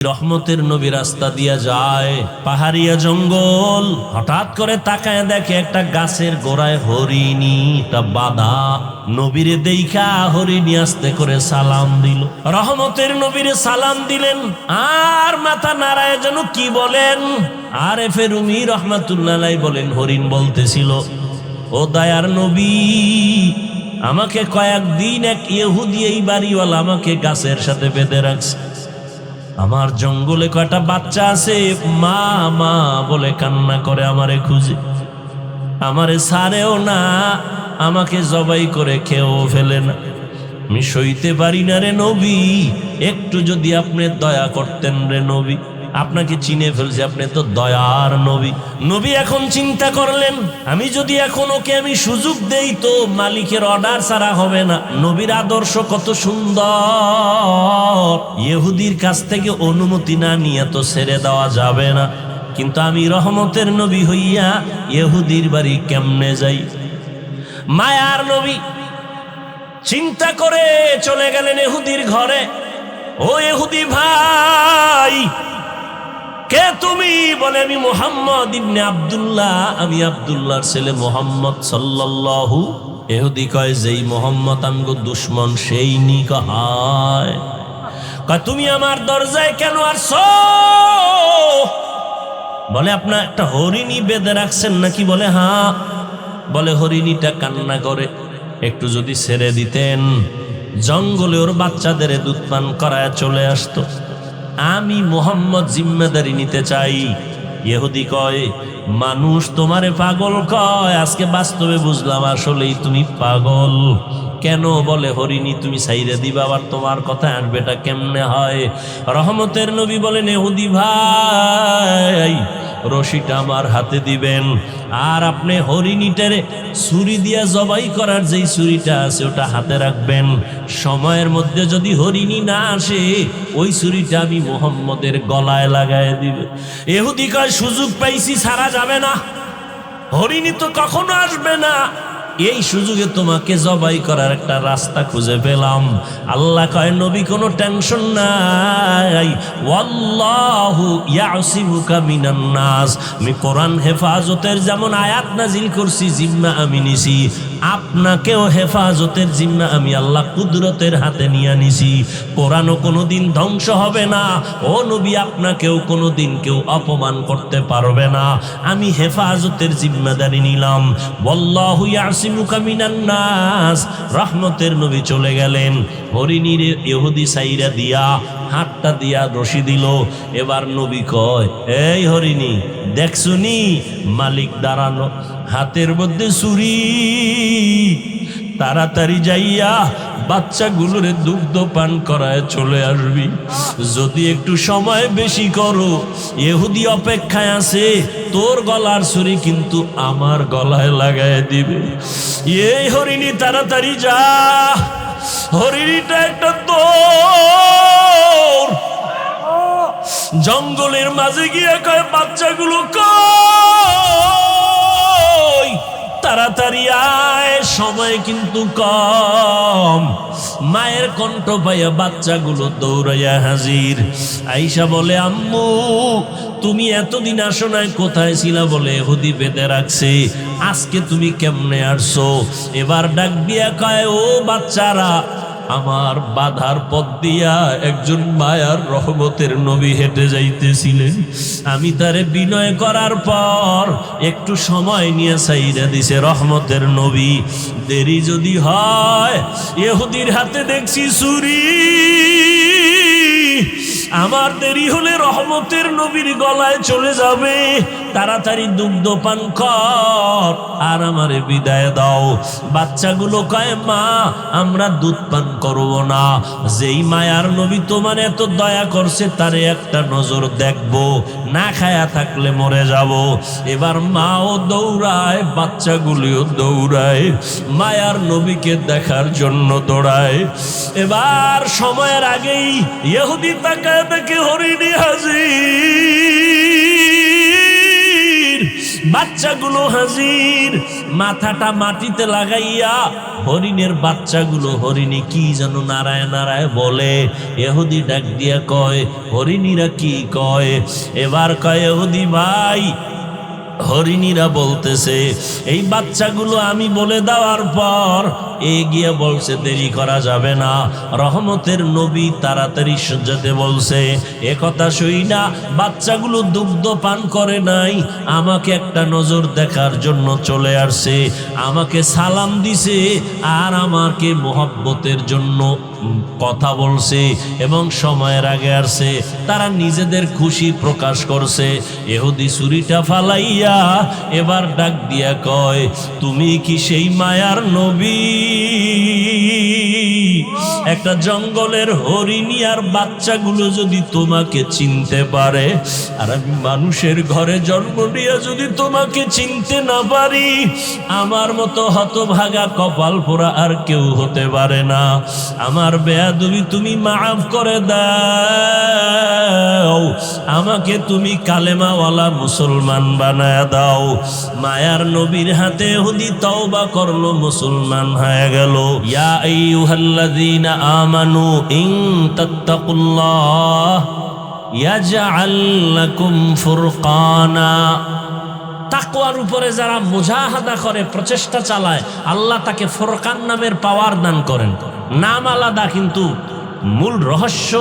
রহমতের নবী রাস্তা দিয়া যায়, পাহাড়িয়া জঙ্গল। হঠাৎ করে তাকায় দেখে একটা গাছের গোড়ায় হরিণীটা বাঁধা। নবীরে দেইখা হরিণী আস্তে করে সালাম দিল। রহমতের নবীরে সালাম দিলেন আর মাথা নাড়ায় যেন কি বলেন। আরেফে রুমি রহমাতুল্লাহ আলাইহি বলেন, হরিণ বলতেছিল, ও দয়ার নবী, আমাকে কয়েকদিন এক ইহুদি এই বাড়িওয়ালা আমাকে গাছের সাথে বেঁধে রাখছে। আমার জঙ্গলে কয়টা বাচ্চা আছে, মা মা বলে কান্না করে আমারে খুঁজে, আমারে ছাড়েও না, আমাকে জবাই করে খেয়েও ফেলে না। আমি সইতে পারি না রে নবী, একটু যদি আপনি দয়া করতেন রে নবী। আপনাকে চিনে ফেলছে, আপনি তো দয়ার নবী। নবী এখন চিন্তা করলেন, আমি যদি এখন ওকে আমি সুযোগ দেই তো মালিকের অর্ডার ছাড়া হবে না। নবীর আদর্শ কত সুন্দর, ইহুদির কাছ থেকে অনুমতি না নিয়ে তো ছেড়ে দেওয়া যাবে না। কিন্তু আমি রহমতের নবী হইয়া ইহুদির বাড়ি কেমনে যাই? মায়ার নবী চিন্তা করে চলে গেলেন ইহুদির ঘরে। ও ইহুদি ভাই, কে তুমি? বলে, আমি মুহাম্মদ ইবনে আব্দুল্লাহ, আমি আব্দুল্লাহর ছেলে মুহাম্মদ সাল্লাল্লাহু। ইহুদি কয়, যেই মুহাম্মদ আমগো দুশমন সেই নি। কয় তুমি আমার দরজায় কেন আসছো? বলে, আপনার একটা হরিণী বেঁধে রাখছেন নাকি? বলে, হ্যাঁ। বলে, হরিণীটা কান্না করে, একটু যদি ছেড়ে দিতেন জঙ্গলে ওর বাচ্চাদের দুধ পান করায় চলে আসতো। আমি মুহাম্মদ জিম্মেদারি নিতে চাই। ইহুদি কয়, মানুষ তোমারে পাগল কয়, আজকে বাস্তবে বুঝলাম আসলেই তুমি পাগল। কেন? বলে, হরিণী তুমি ছাইরে দিবা, আবার তোমার কথা আসবেটা কেমনে হয়? রহমতের নবী বলেন, ইহুদি ভাই, রশিটা আমার হাতে দিবেন, আর আপনি হরিণীটারে ছুরি দিয়া জবাই করার যেই ছুরিটা আছে ওটা হাতে রাখবেন। সময়ের মধ্যে যদি হরিণী না আসে, ওই ছুরিটা আমি মুহাম্মদের গলায় লাগায় দিবে। ইহুদি কয়, সুযোগ পাইছি, ছাড়া যাবে না, হরিণী তো কখনো আসবে না, এই সুযোগে তোমাকে জবাই করার একটা রাস্তা খুঁজে পেলাম। আল্লাহ কয়, নবী কোনো টেনশন নাই, ওয়াল্লাহু ইয়াসিমুকা মিনান নাস। আমি কোরআন হেফাজতের যেমন আয়াত নাজিল করছি, জিম্মা আমি নিছি, আপনাকেও হেফাজতের জিম্মা আমি আল্লাহ কুদরতের হাতে নিয়ে নিছি। কোরআনও কোনোদিন ধ্বংস হবে না। ও নবী, আপনাকেও কোনোদিন কেউ অপমান করতে পারবে না। আমি হেফাজতের জিম্মাদারি নিলাম। ওয়াল্লাহু ইয়াসিমুকা মিনান নাস। রহমতের নবী চলে গেলেন। হরিণীর ইহুদি সাইরা দিয়া হাতটা দিয়া রশি দিল। এবার নবী কয়, এই হরিণী, দেখছুনি মালিক দাঁড়ানো, হাতের মধ্যে ছুরি, তাড়াতাড়ি যাইয়া বাচ্চাগুলোরে দুগ্ধ পান করায় চলে আসবি। যদি একটু সময় বেশি করো, ইহুদি অপেক্ষায় আছে, তোর গলার ছুরি কিন্তু আমার গলায় লাগায় দিবে। এই হরিণী তাড়াতাড়ি যা। হরিণীটা একটা দৌড়, জঙ্গলের মাঝে গিয়ে কয়, বাচ্চাগুলো কই, তাড়াতাড়ি আয়, সময় কিন্তু কম। মায়ের কণ্ঠ পাইয়া বাচ্চাগুলো দৌড়াইয়া হাজির। আইসা বলে, আম্মু তুমি এতদিন আসো নাই, কোথায় ছিলা? বলে, ইহুদি বেঁধে রাখছে, আজকে তুমি কেমনে আসছো? এবার ডাক দিয়া কয়, ও বাচ্চারা, আমার বাধার পথ দিয়া একজন মায়ার রহমতের নবী হেঁটে যাইতেছিলেন, আমি তারে বিনয় করার পর একটু সময় নিয়ে সাইরা দিছে রহমতের নবী। দেরি যদি হয়, ইহুদির হাতে দেখছি ছুরি, আমার দেরি হলে রহমতের নবীর গলায় চলে যাবে। তাড়াতাড়ি দুগ্ধ পান কর আর আমারে বিদায় দাও। বাচ্চাগুলো কয়, মা আমরা দুধ পান করব না। যেই মায়ার নবী তোমার এত দয়া করছে, তারে একটা নজর দেখবো, না খায়া থাকলে মরে যাব। এবার মাও দৌড়ায়, বাচ্চাগুলিও দৌড়ায়, মায়ার নবীকে দেখার জন্য দৌড়ায়। এবার সময়ের আগেই ইহুদি তাকায় দেখে হরিণী হাজির, বাচ্চাগুলো হাজির। মাথাটা মাটিতে লাগাইয়া হরিণের বাচ্চাগুলো হরিণী কি যেন নারায় নারায় বলে। ইহুদি ডাক দিয়া কয়, হরিণীরা কি কয়? এবার কয়, ইহুদি ভাই, হরিণীরা বলতেছে এই বাচ্চাগুলো আমি বলে দেওয়ার পর এগিয়ে বলছে দেরি করা যাবে না, রহমতের নবী তাড়াতাড়ি যেতে বলছে। এ কথা শুই না বাচ্চাগুলো দুগ্ধ পান করে নাই, আমাকে একটা নজর দেখার জন্য চলে আসছে, আমাকে সালাম দিছে আর আমাকে মোহব্বতের জন্য কথা বলছে এবং সময়ের আগে আসছে। তারা নিজেদের খুশি প্রকাশ করছে। ইহুদি ছুরিটা ফালাইয়া এবার ডাক দিয়া কয়, তুমি কি সেই মায়ার নবী? একটা জঙ্গলের হরিণী আর বাচ্চাগুলো যদি তোমাকে চিনতে পারে, আর আমি মানুষের ঘরে জন্ম নিয়ে যদি তোমাকে চিনতে না পারি, আমার মতো হতভাগা কপাল পোড়া আর কেউ হতে পারে না। আমার বেয়াদবি তুমি মাফ করে দাও, আমাকে তুমি কালেমাওয়ালা মুসলমান বানায় দাও। মায়ার নবীর হাতে ইহুদি তওবা করলো, মুসলমান হয়ে গেল। ইয়া আইয়ুহাল্লাযীনা আমানু ইন তাত্তাকুল্লাহ ইয়াজআল লাকুম ফুরকানা। তাকওয়ার উপরে যারা মুজাহাদা করে, প্রচেষ্টা চালায়, আল্লাহ তাকে ফুরকান নামের পাওয়ার দান করেন। নাম আলাদা কিন্তু মূল রহস্য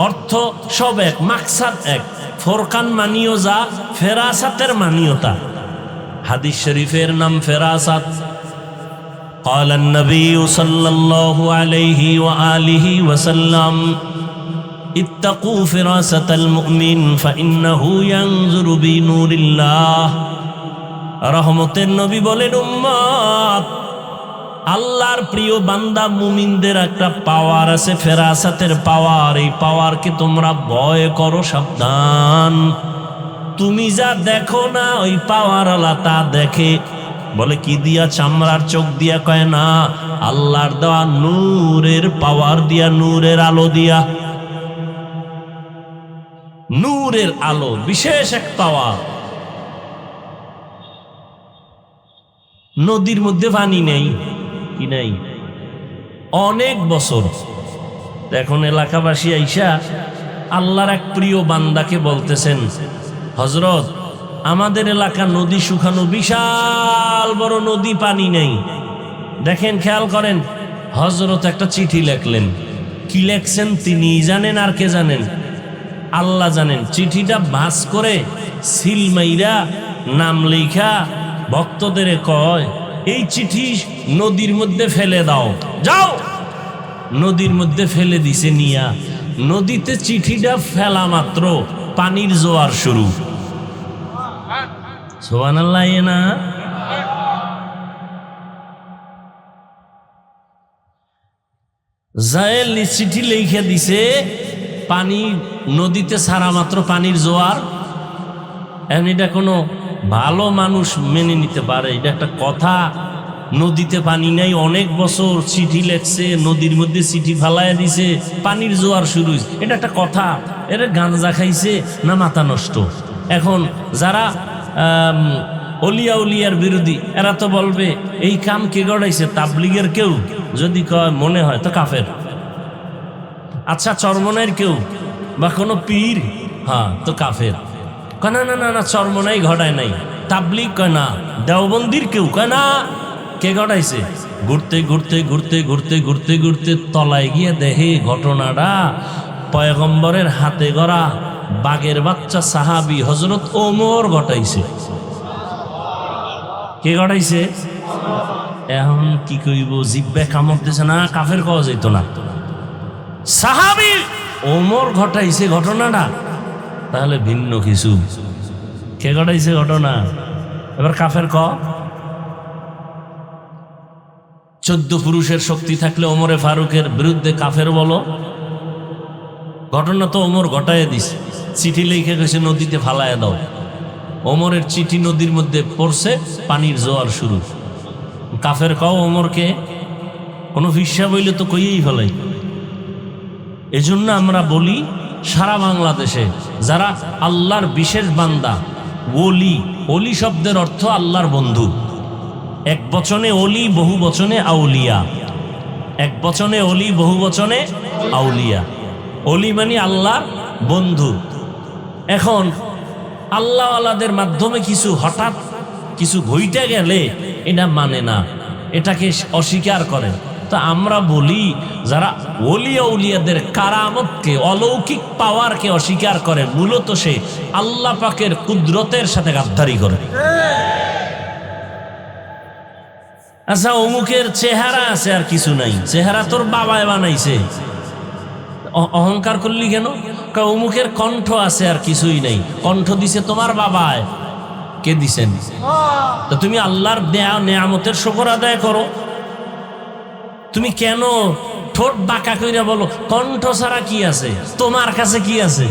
অর্থ সব এক, মাকসাদ এক। ফুরকান মানিও যা, ফেরাসাতের মানিও তা। হাদিস শরীফের নাম ফেরাসাত। قال النبي صلى الله عليه وآله وسلم اتقوا فراسة المؤمن فإنه ينظر بنور الله। রহমতের নবী বলেন, উম্মত, আল্লাহর প্রিয় বান্দা মুমিনদের একটা পাওয়ার আছে, ফেরাসাতের পাওয়ার। এই পাওয়ারকে তোমরা ভয় করো, সাবধান। তুমি যা দেখো না ওই পাওয়ার আল্লাহ তা দেখে। বলে কি দিয়া? চামড়ার চোখ দিয়া? কয় না, আল্লাহর দেওয়া নূরের পাওয়ার দিয়া, নূরের আলো দিয়া। নূরের আলো বিশেষ এক পাওয়ার। নদীর মধ্যে পানি নেই, কি নাই, অনেক বছর। এখন এলাকাবাসী আইসা আল্লাহর এক প্রিয় বান্দাকে বলতেছেন, হযরত, আমাদের এলাকা নদী শুকানো, বিশাল বড় নদী, পানি নেই। দেখেন, খেয়াল করেন, হযরত একটা চিঠি লেখলেন। কি লেখছেন তিনি জানেন, আর কে জানেন? আল্লাহ জানেন। চিঠিটা ভাঁজ করে সিল মাইরা নাম লেখা ভক্তদের কয়, এই চিঠি নদীর মধ্যে ফেলে দাও, যাও। নদীর মধ্যে ফেলে দিছে নিয়া। নদীতে চিঠিটা ফেলা মাত্র পানির জোয়ার শুরু। সুবহানাল্লাহ। না, জায়েল চিঠি লিখে দিছে, পানি নদীতে ছাড়া মাত্র পানির জোয়ার। এটা কোনো ভালো মানুষ মেনে নিতে পারে? এটা একটা কথা? নদীতে পানি নাই, অনেক বছর চিঠি লেখছে, নদীর মধ্যে চিঠি ফালাইয়া দিছে, পানির জোয়ার শুরু। এটা একটা কথা? এটা গাঁজা খাইছে না মাথা নষ্ট? এখন যারা অলিয়া উলিয়ার বিরোধী, এরা তো বলবে এই কাম কে গড়াইছে? তাবলিগের কেউ যদি কয় মনে হয় তো কাফের। আচ্ছা, চরমনের কেউ বা কোনো পীর, হ্যাঁ তো কাফের। কয় না না না না, চরমনাই ঘটায় নাই। তাবলিগ কয় না। দেওবন্দির কেউ কয় না। কে ঘটাইছে? ঘুরতে ঘুরতে ঘুরতে ঘুরতে ঘুরতে ঘুরতে তলায় গিয়ে দেখে ঘটনাটা পয়গম্বরের হাতে গড়া বাঘের বাচ্চা সাহাবী হযরত ওমর ঘটাইছে। কে ঘটাইছে? এখন কি কইব, জিব্বে কামড় দিছে না, কাফের কওয়া যেত না। সাহাবী ওমর ঘটাইছে ঘটনাটা, তাহলে ভিন্ন কিছু। কে ঘটাইছে ঘটনা? এবার কাফের ক। 14 পুরুষের শক্তি থাকলে ওমরে ফারুকের বিরুদ্ধে কাফের বলো? ঘটনা তো ওমর ঘটায় দিছে। চিঠি লিখে গেছে নদীতে ফালায় দাও। ওমরের চিঠি নদীর মধ্যে পড়ছে, পানির জোয়ার শুরু। কাফের কও ওমরকে? কোনো হিসাব হইলে তো কইয়েই ফেলাই। এজন্য আমরা বলি, সারা বাংলাদেশে যারা আল্লাহর বিশেষ বান্দা, ওলি, ওলি শব্দের অর্থ আল্লাহর বন্ধু। এক বচনে অলি, বহু বচনে আউলিয়া। এক বচনে অলি, বহু বচনে আউলিয়া। অলি মানে আল্লাহর বন্ধু। এখন আল্লাহওয়ালাদের মাধ্যমে কিছু হঠাৎ কিছু ঘইটা গেলে এটা মানে না, এটাকে অস্বীকার করে। তো আমরা বলি যারা ওলিয়া উলিয়াদের কারামতকে, অলৌকিক পাওয়ারকে অস্বীকার করে, মূলত সে আল্লাহ পাকের কুদরতের সাথে গাদ্দারি করে। আচ্ছা, অমুকের চেহারা আছে আর কিছু নাই, চেহারা তোর বাবায় বানাইছে, অহংকার করলি কেন? অমুকের কণ্ঠ আছে আর কিছুই নাই, কণ্ঠ দিছে তোমার বাবায়, কে দিছেন? তো তুমি আল্লাহর দেয়া নেয়ামতের শুকর আদায় করো। তুমি কেন ঠোঁট বাঁকা কইরা বলো কণ্ঠ ছাড়া কি আছে, তোমার কাছে কি আছে?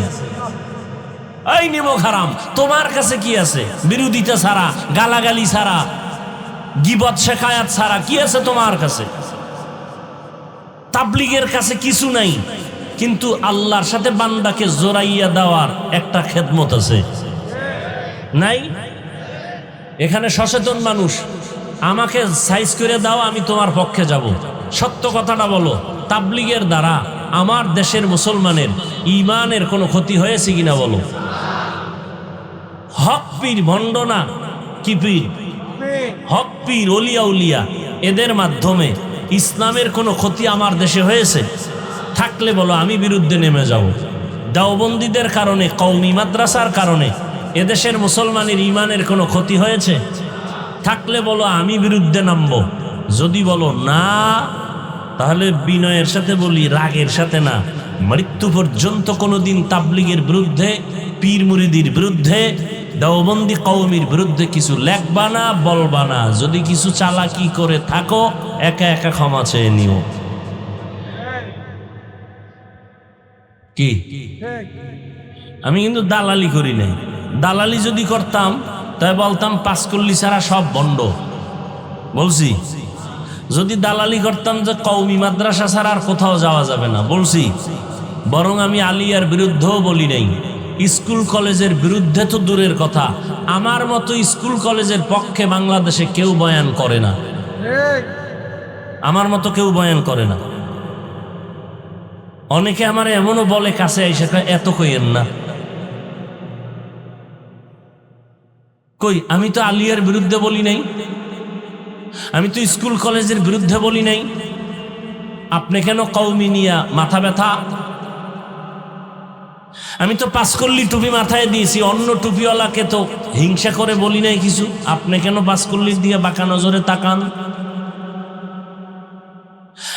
এই নিমক হারাম, তোমার কাছে কি আছে? বিরোধিতা ছাড়া, গালাগালি ছাড়া, গীবত শেখায়াত ছাড়া কি আছে তোমার কাছে? তাবলীগের কাছে কিছু নাই, কিন্তু আল্লাহর সাথে বান্দাকে জোড়াইয়া দেওয়ার একটা খেদমত আছে, নাই? এখানে সচেতন মানুষ, আমাকে সাইজ করে দাও, আমি তোমার পক্ষে যাব। সত্য কথাটা বলো, তাবলীগের দ্বারা আমার দেশের মুসলমানের ঈমানের কোনো ক্ষতি হয়েছে কিনা বলো? হক পীর, ভণ্ড না, কি পীর? হক পীর, ওলিয়া উলিয়া, এদের মাধ্যমে ইসলামের কোনো ক্ষতি আমার দেশে হয়েছে? থাকলে বলো আমি বিরুদ্ধে নেমে যাব। দেওবন্দীদের কারণে, কওমি মাদ্রাসার কারণে এদেশের মুসলমানের ঈমানের কোনো ক্ষতি হয়েছে? থাকলে বলো আমি বিরুদ্ধে নামবো। যদি বলো না, তাহলে বিনয়ের সাথে বলি, রাগের সাথে না, মৃত্যু পর্যন্ত কোনোদিন তাবলীগের বিরুদ্ধে, পীর মুরিদির বিরুদ্ধে, দেওবন্দি কওমির বিরুদ্ধে কিছু লেখবা না, বলবা না। যদি কিছু চালাকি করে থাকো, একা একা ক্ষমা চেয়ে নিও। কি? আমি কিন্তু দালালি করি নাই। দালালি যদি করতাম তাই বলতাম পাঁচকল্লি ছাড়া সব বন্ধ, বলছি। যদি দালালি করতাম যে কওমি মাদ্রাসা ছাড়া আর কোথাও যাওয়া যাবে না, বলছি। বরং আমি আলিয়ার বিরুদ্ধেও বলি নাই, স্কুল কলেজের বিরুদ্ধে তো দূরের কথা, আমার মতো স্কুল কলেজের পক্ষে বাংলাদেশে কেউ বয়ান করে না, আমার মতো কেউ বয়ান করে না। অনেকে আমার এমনও বলে কাছে এসে, এত কইেন না। কই, আমি তো আলিয়ার বিরুদ্ধে বলি নাই, আমি তো স্কুল কলেজের বিরুদ্ধে বলি নাই। আপনি কেন কওমি নিয়া মাথা ব্যথা? আমি তো পাঁচকল্লি টুপি মাথায় দিয়েছি, অন্য টুপিওয়ালাকে তো হিংসা করে বলি নাই কিছু। আপনি কেন পাঁচকল্লি দিয়ে বাঁকা নজরে তাকান?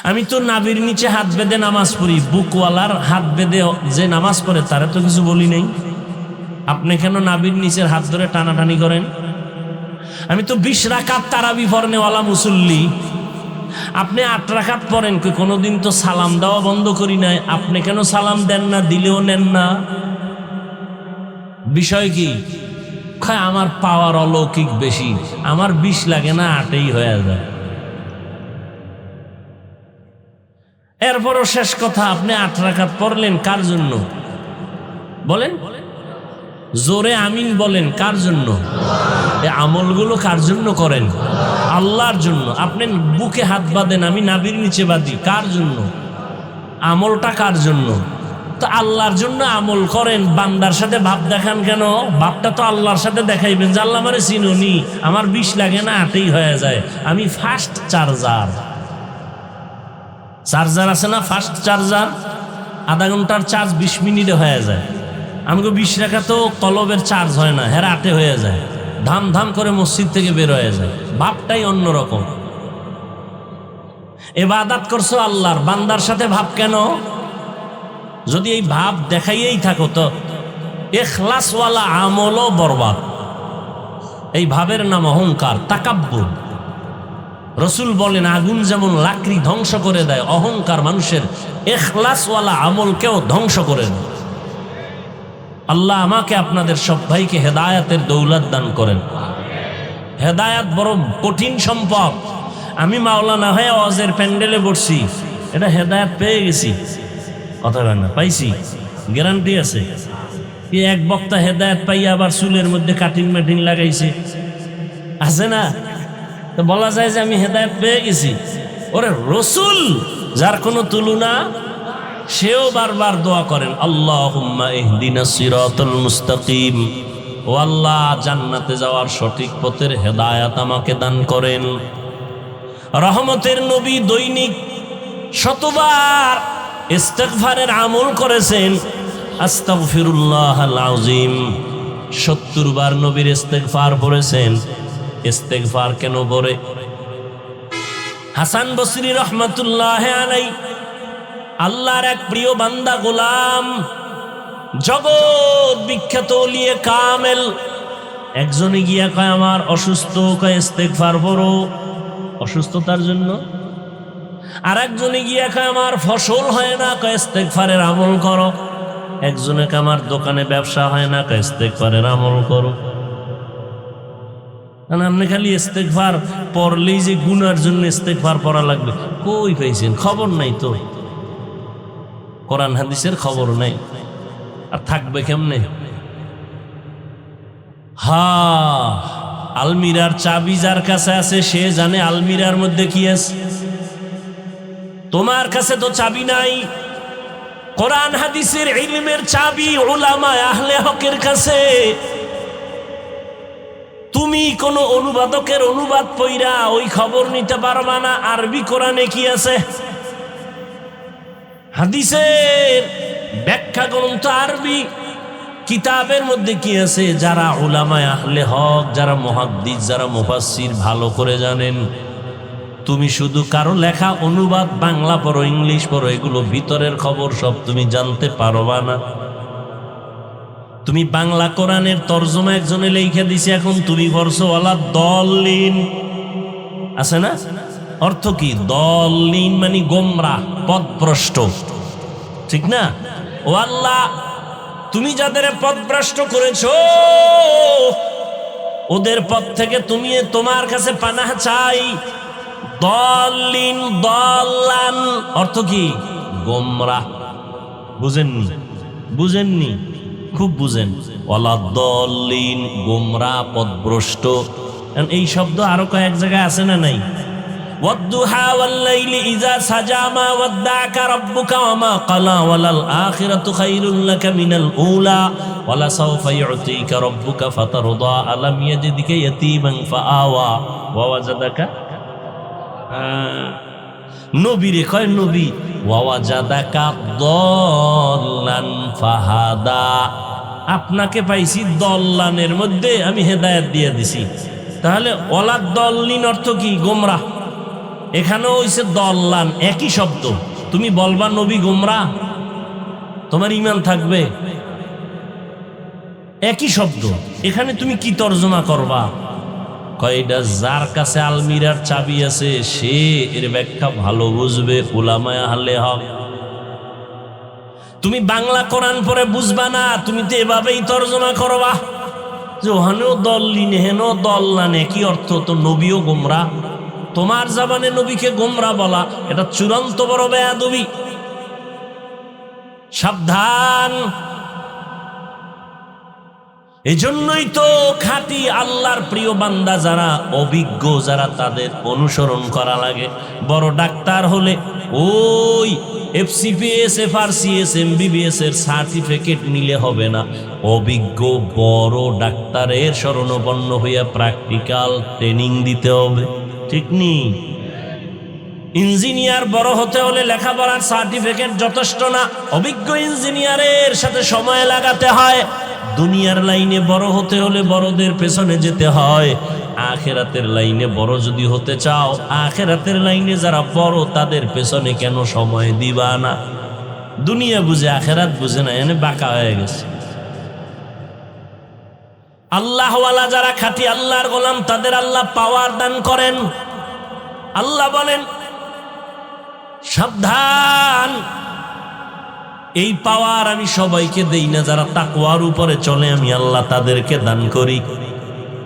আমি তো নাভির নিচে হাত বেঁধে নামাজ পড়ি, বুকওয়ালার হাত বেঁধে যে নামাজ পড়ে তারা তো কিছু বলি নাই। আপনি কেন নাভির নিচের হাত ধরে টানাটানি করেন? আমি তো 20 রাকাত তারাবি পড়নেওয়ালা মুসল্লি, আপনি 8 রাকাত পড়েন, কোনোদিন তো সালাম দেওয়া বন্ধ করি নাই। আপনি কেন সালাম দেন না, দিলেও নেন না? বিষয় কি? আমার পাওয়ার অলৌকিক বেশি, আমার 20 লাগে না, 8ই হয়ে যায়। এরপরও শেষ কথা, আপনি 8 রাকাত পড়লেন কার জন্য বলেন? জোরে আমিন বলেন, কার জন্য? এই আমলগুলো কার জন্য করেন? আল্লাহর জন্য। আপনি বুকে হাত বাঁধেন, আমি নাভির নিচে বাঁধি, কার জন্য? আমলটা কার জন্য? তো আল্লাহর জন্য আমল করেন, বান্দার সাথে ভাব দেখান কেন? ভাবটা তো আল্লাহর সাথে দেখাইবেন যে আল্লাহ আমারে চিনুনি, আমার 20 লাগে না, 8ই হয়ে যায়। আমি ফাস্ট চার্জার, চার্জার আছে না, ফাস্ট চার্জার, আধা ঘন্টার চার্জ 20 মিনিটে হয়ে যায়। আমাকে 20 রাখা তো কলবের চার্জ হয় না, হেরা 8 হয়ে যায়, ধাম ধাম করে মসজিদ থেকে বের হয়ে যায়। ভাবটাই অন্যরকম। ইবাদত করছো আল্লাহর, বান্দার সাথে ভাব কেন? যদি এই ভাব দেখাইয়েই থাকো তো ইখলাসওয়ালা আমলও বরবাদ। এই ভাবের নাম অহংকার, তাকাব্বুর। রসুল বলেন আগুন যেমন লাকড়ি ধ্বংস করে দেয়, অহংকার মানুষের ইখলাসওয়ালা আমলকেও ধ্বংস করে দেয়। আল্লাহ আমাকে আপনাদের সব ভাইকে হেদায়াতের দৌলত দান করেন। হেদায়াত বড় কঠিন সম্পদ। আমি মাওলানা হয়ে ওয়াজের প্যান্ডেলে বসছি, এটা হেদায়াত পেয়ে গেছি, কথা বলেন না, পাইছি, গ্যারান্টি আছে। এক বক্তা হেদায়াত পাইয়া আবার চুলের মধ্যে কাটিং মাটিং লাগাইছে, আছে না? তো বলা যায় যে আমি হেদায়েত পেয়ে গেছি। ওরে রসুল যার কোনো তুলনা, সেও বারবার দোয়া করেন, আল্লাহুম্মা ইহদিনাস সিরাতাল মুস্তাকিম, ও আল্লাহ জান্নাতে যাওয়ার সঠিক পথের হেদায়েত আমাকে দান করেন। রহমতের নবী দৈনিক শতবার ইস্তিগফারের আমল করেছেন। আস্তাগফিরুল্লাহাল আযীম 70 বার নবীর ইস্তিগফার পড়েছেন। ইস্তিগফার কেন পড়ে? হাসান বসরি রহমাতুল্লাহ আলাইহি আল্লাহর এক প্রিয় বান্দা গোলাম, জগৎ বিখ্যাত ওলিয়ে কামেল, একজনে গিয়া কয় আমার অসুস্থ, কয় ইস্তিগফার পড়ো অসুস্থতার জন্য। আর একজনে গিয়া কয় আমার ফসল হয় না, কয় ইস্তিগফারের আমল করো। একজনে কয় আমার দোকানে ব্যবসা হয় না, কয় ইস্তিগফারের আমল করো। আপনি খালি ইস্তিগফার পড়লেই যে গুনার জন্য ইস্তিগফার পড়া লাগবে, কই পাইছেন? খবর নাই তো, কোরআন হাদিসের খবর নাই, আর থাকবে কেমনে? আলমিরার চাবি যার কাছে আছে সে জানে আলমিরার মধ্যে কি আছে। তোমার কাছে তো চাবি নাই। কোরআন হাদিসের ইলমের চাবি উলামা আহলে হকের কাছে। তুমি কোন অনুবাদকের অনুবাদ পইরা ওই খবর নিতে পারবা না আরবি কোরআনে কি আছে। হাদিসের ব্যাখ্যা গ্রন্থ আরবি কিতাবের মধ্যে কি আছে, যারা উলামায়ে আহলে হক, যারা মুহাদ্দিস, যারা মুফাসসির ভালো করে জানেন। তুমি শুধু কারো লেখা অনুবাদ বাংলা পড়ো, ইংলিশ পড়ো, এগুলো ভিতরের খবর সব তুমি জানতে পারবা না। তুমি বাংলা কোরআনের তরজমা একজনে লিখে দিছে, এখন তুমি পড়ছো ওয়ালা দলিন, আছে না? অর্থ কি? দলিন মানে গোমরা, পথভ্রষ্ট, ঠিক না? ও আল্লাহ, তুমি যাদের পথভ্রষ্ট করেছো ওদের পথ থেকে তুমি তোমার কাছে পানাহ চাই। দলিন দলান অর্থ কি? গোমরা। বুঝেননি? বুঝেননি? খুব বুঝেন। ওয়ালা দলিন, গোমরা, পথভ্রষ্ট। এই শব্দ আরো কয়েক জায়গায় আছে না নাই? ওয়াদ্দুহা ওয়াল্লাইলি ইযা সাজা মা ওয়াদ্দাকা রাব্বুকা ওয়া মা ক্বালা ওয়ালাল আখিরাতু খায়রুল লাকা মিনাল উলা ওয়ালা সাওফা ইউতিকা রাব্বুকা ফাতারদা আলাম ইয়াজিদকা ইয়াতীমান ফাআওয়া ওয়া ওয়াজাদাকা। নবীরে কয় নবী, ওয়া ওয়াজাদাকা দল্লান ফাহাদা, আপনাকে পাইছি দল্লানের মধ্যে, আমি হেদায়েত দিয়ে দিছি। তাহলে ওয়ালা দল্লিন অর্থ কি? গোমরা। এখানেও হইছে দল্লান, একই শব্দ। তুমি বলবা নবী গোমরা, তোমার ঈমান থাকবে? একই শব্দ, এখানে তুমি কি তর্জমা করবা? কয়টা যার কাছে আলমিরার চাবি আছে সে এর ব্যাখ্যা ভালো বুঝবে, উলামায়ে আহলে হক। তুমি বাংলা কোরআন পড়ে বুঝবা না, তুমি তো এভাবেই তর্জমা করবা যে ওখানেও দল্লিন হেনো দল্লান, একই অর্থ। তো নবীও গোমরা, তোমার জাবানে নবীকে গোমরা বলা এটা চূড়ান্ত বড় বেয়াদবি। সাবধান। এজন্যই তো খাঁটি আল্লাহর প্রিয় বান্দা যারা অভিজ্ঞ, যারা, তাদের অনুসরণ করা লাগে। বড় ডাক্তার হলে ওই FCPS, FRCS, MBBS এর সার্টিফিকেট নিলে হবে না। অভিজ্ঞ বড় ডাক্তারের শরণাপন্ন হইয়া প্র্যাকটিক্যাল ট্রেনিং দিতে হবে, ঠিক নি? ইঞ্জিনিয়ার বড় হতে হলে লেখাপড়ার সার্টিফিকেট যথেষ্ট না, অভিজ্ঞ ইঞ্জিনিয়ারের সাথে সময় লাগাতে হয়। দুনিয়ার লাইনে বড় হতে হলে বড়দের পেছনে যেতে হয়। আখেরাতের লাইনে বড় যদি হতে চাও, আখেরাতের লাইনে যারা বড় তাদের পেছনে কেন সময় দিবা না? দুনিয়া বুঝে আখেরাত বুঝে না, এনে বাঁকা হয়ে গেছে। আল্লাহওয়ালা যারা খাঁটি আল্লাহর গোলাম, তাদের আল্লাহ পাওয়ার দান করেন। আল্লাহ বলেন সাবধান, এই পাওয়ার আমি সবাইকে দেই না, যারা তাকওয়ার উপরে চলে আমি আল্লাহ তাদেরকে দান করি।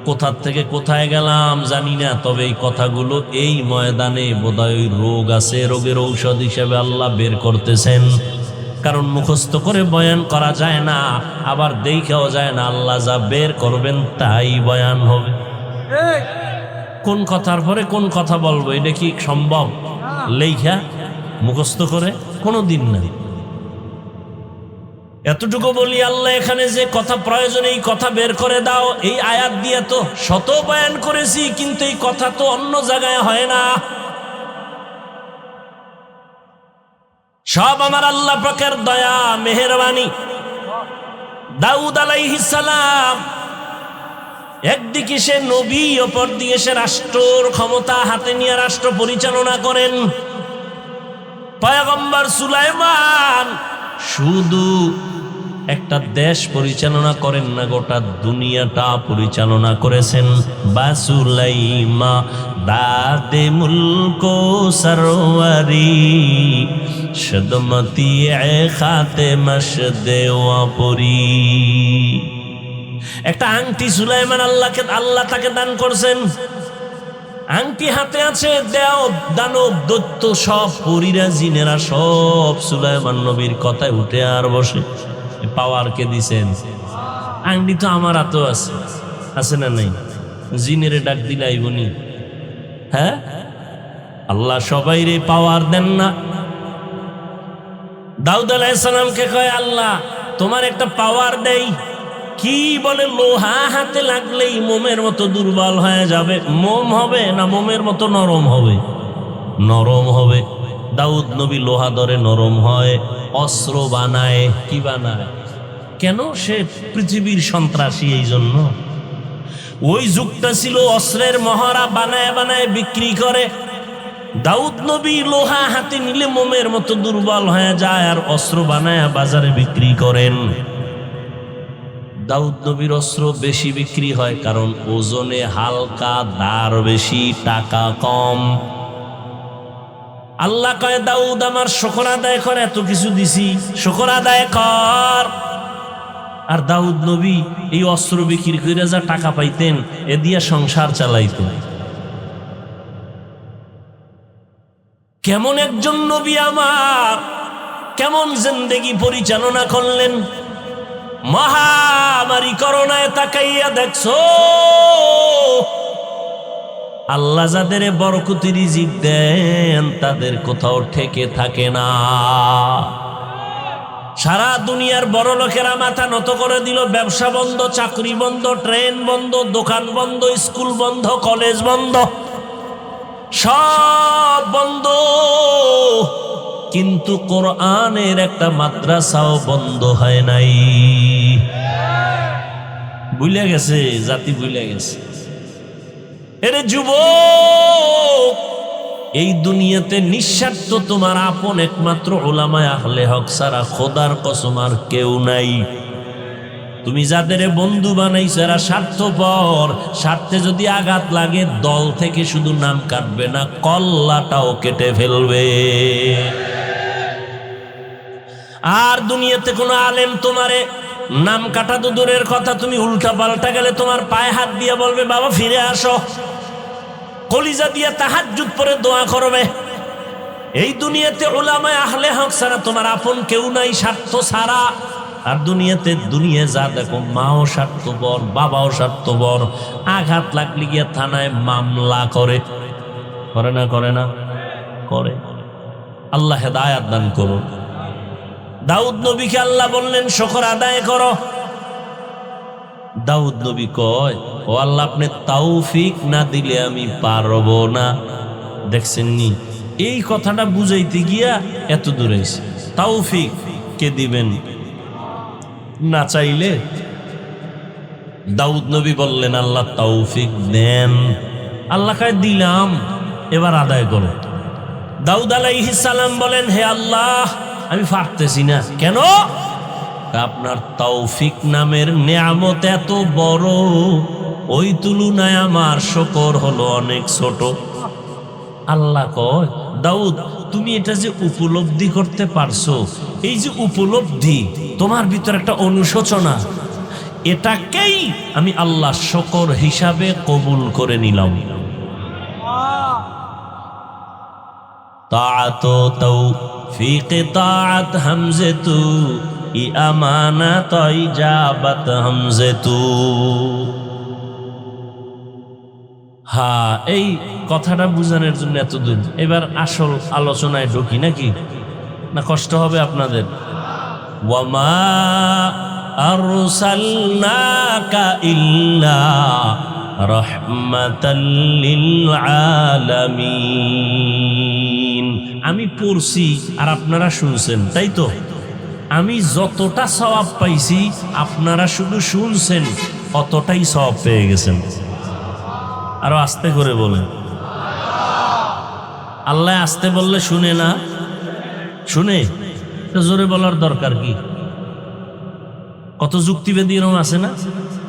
কোথা থেকে কোথায় গেলাম জানি না, তবে এই কথাগুলো এই ময়দানে বোধহয় রোগ আছে, রোগের ঔষধ হিসেবে আল্লাহ বের করতেছেন। কারণ মুখস্থ করে বয়ান করা যায় না, আবার দেখাও যায় না। আল্লাহ যা বের করবেন তাই বয়ান হবে। কোন কথার পরে কোন কথা বলবো এটা কি সম্ভব? লেখা মুখস্থ করে কোনো দিন না। এতটুকু বলি, আল্লাহ এখানে যে কথা প্রয়োজন এই কথা বের করে দাও, এই আয়াত দিয়ে তো শত বয়ান করেছি, কিন্তু এই কথা তো অন্য জায়গায় হয় না। সব আমার আল্লাহ পাকের দয়া মেহেরবানি। দাউদ আলাইহিস সালাম একদিকে সে নবী, অপরদিকে সে রাষ্ট্রের ক্ষমতা হাতে নিয়ে রাষ্ট্র পরিচালনা করেন। পয়গম্বর সুলাইমান শুধু একটা দেশ পরিচালনা করেন না, গোটা দুনিয়াটা পরিচালনা করেছেন। বাসুলাইমা দাদে মুলকো সরওয়ারি সদমতি এ খাতে মশদে ওয়াপরি। একটা আংটি সুলাইমান আল্লাহ তাকে দান করছেন। আংটি হাতে আছে, দেও দানব দৈত্য সব পরীরা জিনেরা সব সুলাইমান নবীর কথায় উঠে আর বসে। পাওয়ার কে দিছেন? আংটি তো আমার হাতেও আছে, আছে না নাই? জিনেরে ডাক দিলাই বনি। হ্যাঁ, আল্লাহ সবাই রে পাওয়ার দেন না? দাউদ আলাইহিস সালামকে কয় আল্লাহ তোমার একটা পাওয়ার দেই। কি বলে? লোহা হাতে লাগলেই মোমের মতো দুর্বল হয়ে যাবে। মোম হবে না মোমের মতো নরম হবে? নরম হবে। দাউদ নবী লোহা ধরে নরম হয়, অস্ত্র বানায়। কি বানায়? কেন? সে পৃথিবীর সন্ত্রাসী, এই জন্য। ওই যুগটা ছিল অস্ত্রের মহড়া, বানায় বানায় বিক্রি করে। দাউদ নবী লোহা হাতে নিলে মোমের মতো দুর্বল হয়ে যায়, আর অস্ত্র বানায় বাজারে বিক্রি করেন। দাউদ নবীর অস্ত্র বেশি বিক্রি হয় কারণ ওজনে হালকা, দার বেশি, টাকা কম। আল্লাহ কয় দাউদ আমার শুকর আদায় কর, এত কিছু দিছি, শুকর আদায় কর। আর দাউদ নবী এই অস্ত্র বিক্রি করে যা টাকা পাইতেন এ দিয়া সংসার চালাইতেন। কেমন একজন নবী আমার, কেমন জিন্দেগি পরিচালনা করলেন। মহামারী করোনায় তাকাইয়া দেখছো, আল্লাহ যাদের বরকতি রিজিক দেন তাদের কোথাও ঠেকে থাকে না। সারা দুনিয়ার বড় লোকেরা মাথা নত করে দিল। ব্যবসা বন্ধ, চাকরি বন্ধ, ট্রেন বন্ধ, দোকান বন্ধ, স্কুল বন্ধ, কলেজ বন্ধ, সব বন্ধ। কিন্তু কোরআনের একটা মাদ্রাসাও বন্ধ হয় নাই। ভুলে গেছে জাতি, ভুলে গেছে। এরে যুবক, এই দুনিয়াতে নিঃস্বার্থ তোমার আপন একমাত্র উলামায়ে আহলে হক ছাড়া খোদার কসম আর কেউ নাই। তুমি যাদের বন্ধু বানাইছো এরা স্বার্থপর। স্বার্থে যদি আঘাত লাগে দল থেকে শুধু নাম কাটবে না, কল্লাটাও কেটে ফেলবে। আর দুনিয়াতে কোনো আলেম তোমারে নাম কাটা তো দূরের কথা, তুমি উল্টা পাল্টা গেলে তোমার পায়ে হাত দিয়ে বলবে বাবা ফিরে আসো, কলিজা দিয়ে তাহাজ্জুদ পড়ে দোয়া করবে। এই দুনিয়াতে উলামায়ে আহলে হক ছাড়া তোমার আপন কেউ নাই, স্বার্থ ছাড়া। আর দুনিয়াতে দুনিয়া যা দেখো, মাও স্বার্থপর, বাবাও স্বার্থপর। আঘাত লাগলে গিয়া থানায় মামলা করে। করে না? করে না? করে। আল্লাহ হেদায়েত দান করুন। দাউদ নবীকে আল্লাহ বললেন শুকর আদায় করো। দাউদ নবী কয় ও আল্লাহ আপনি তৌফিক না দিলে আমি পারবো না। দেখছেন নি, এই কথাটা বুঝাইতে গিয়া এত দূরে এসে। তৌফিক কে দিবেন? না চাইলে। দাউদ নবী বললেন আল্লাহ তৌফিক দেন। আল্লাহ কয় দিলাম, এবার আদায় করো। দাউদ আলাইহিস সালাম বলেন হে আল্লাহ আমি পারতেছি না। কেন? আপনার তৌফিক নামের নিয়ামত এত বড়, ওই তুলনায় আমার শুকর হলো অনেক ছোট। আল্লাহ কয় দাউদ তুমি এটা যে উপলব্ধি করতে পারছো, এই যে উপলব্ধি তোমার ভিতর একটা অনুশোচনা, এটাকেই আমি আল্লাহ শুকর হিসাবে কবুল করে নিলাম। তাআত তৌফিক তাআত হামজে তু ই আমানত ইজাবাত হামজে তু। হ্যাঁ, এই কথাটা বুঝানোর জন্য এত দূর। এবার আসল আলোচনায় ঢুকি নাকি, না কষ্ট হবে আপনাদের? ওয়ামা আরসালনাকা ইল্লা রাহমাতাল লিল আলামিন। আমি পড়ছি আর আপনারা শুনছেন, তাই তো? আমি যতটা সওয়াব পাইছি আপনারা শুধু শুনছেন, অতটাই সওয়াব পেয়ে গেছেন। আরো আস্তে করে বলেন। আল্লাহ আস্তে বললে শুনে না? শুনে। তো জোরে বলার দরকার কি? কত যুক্তিবাদী এরকম আছে না?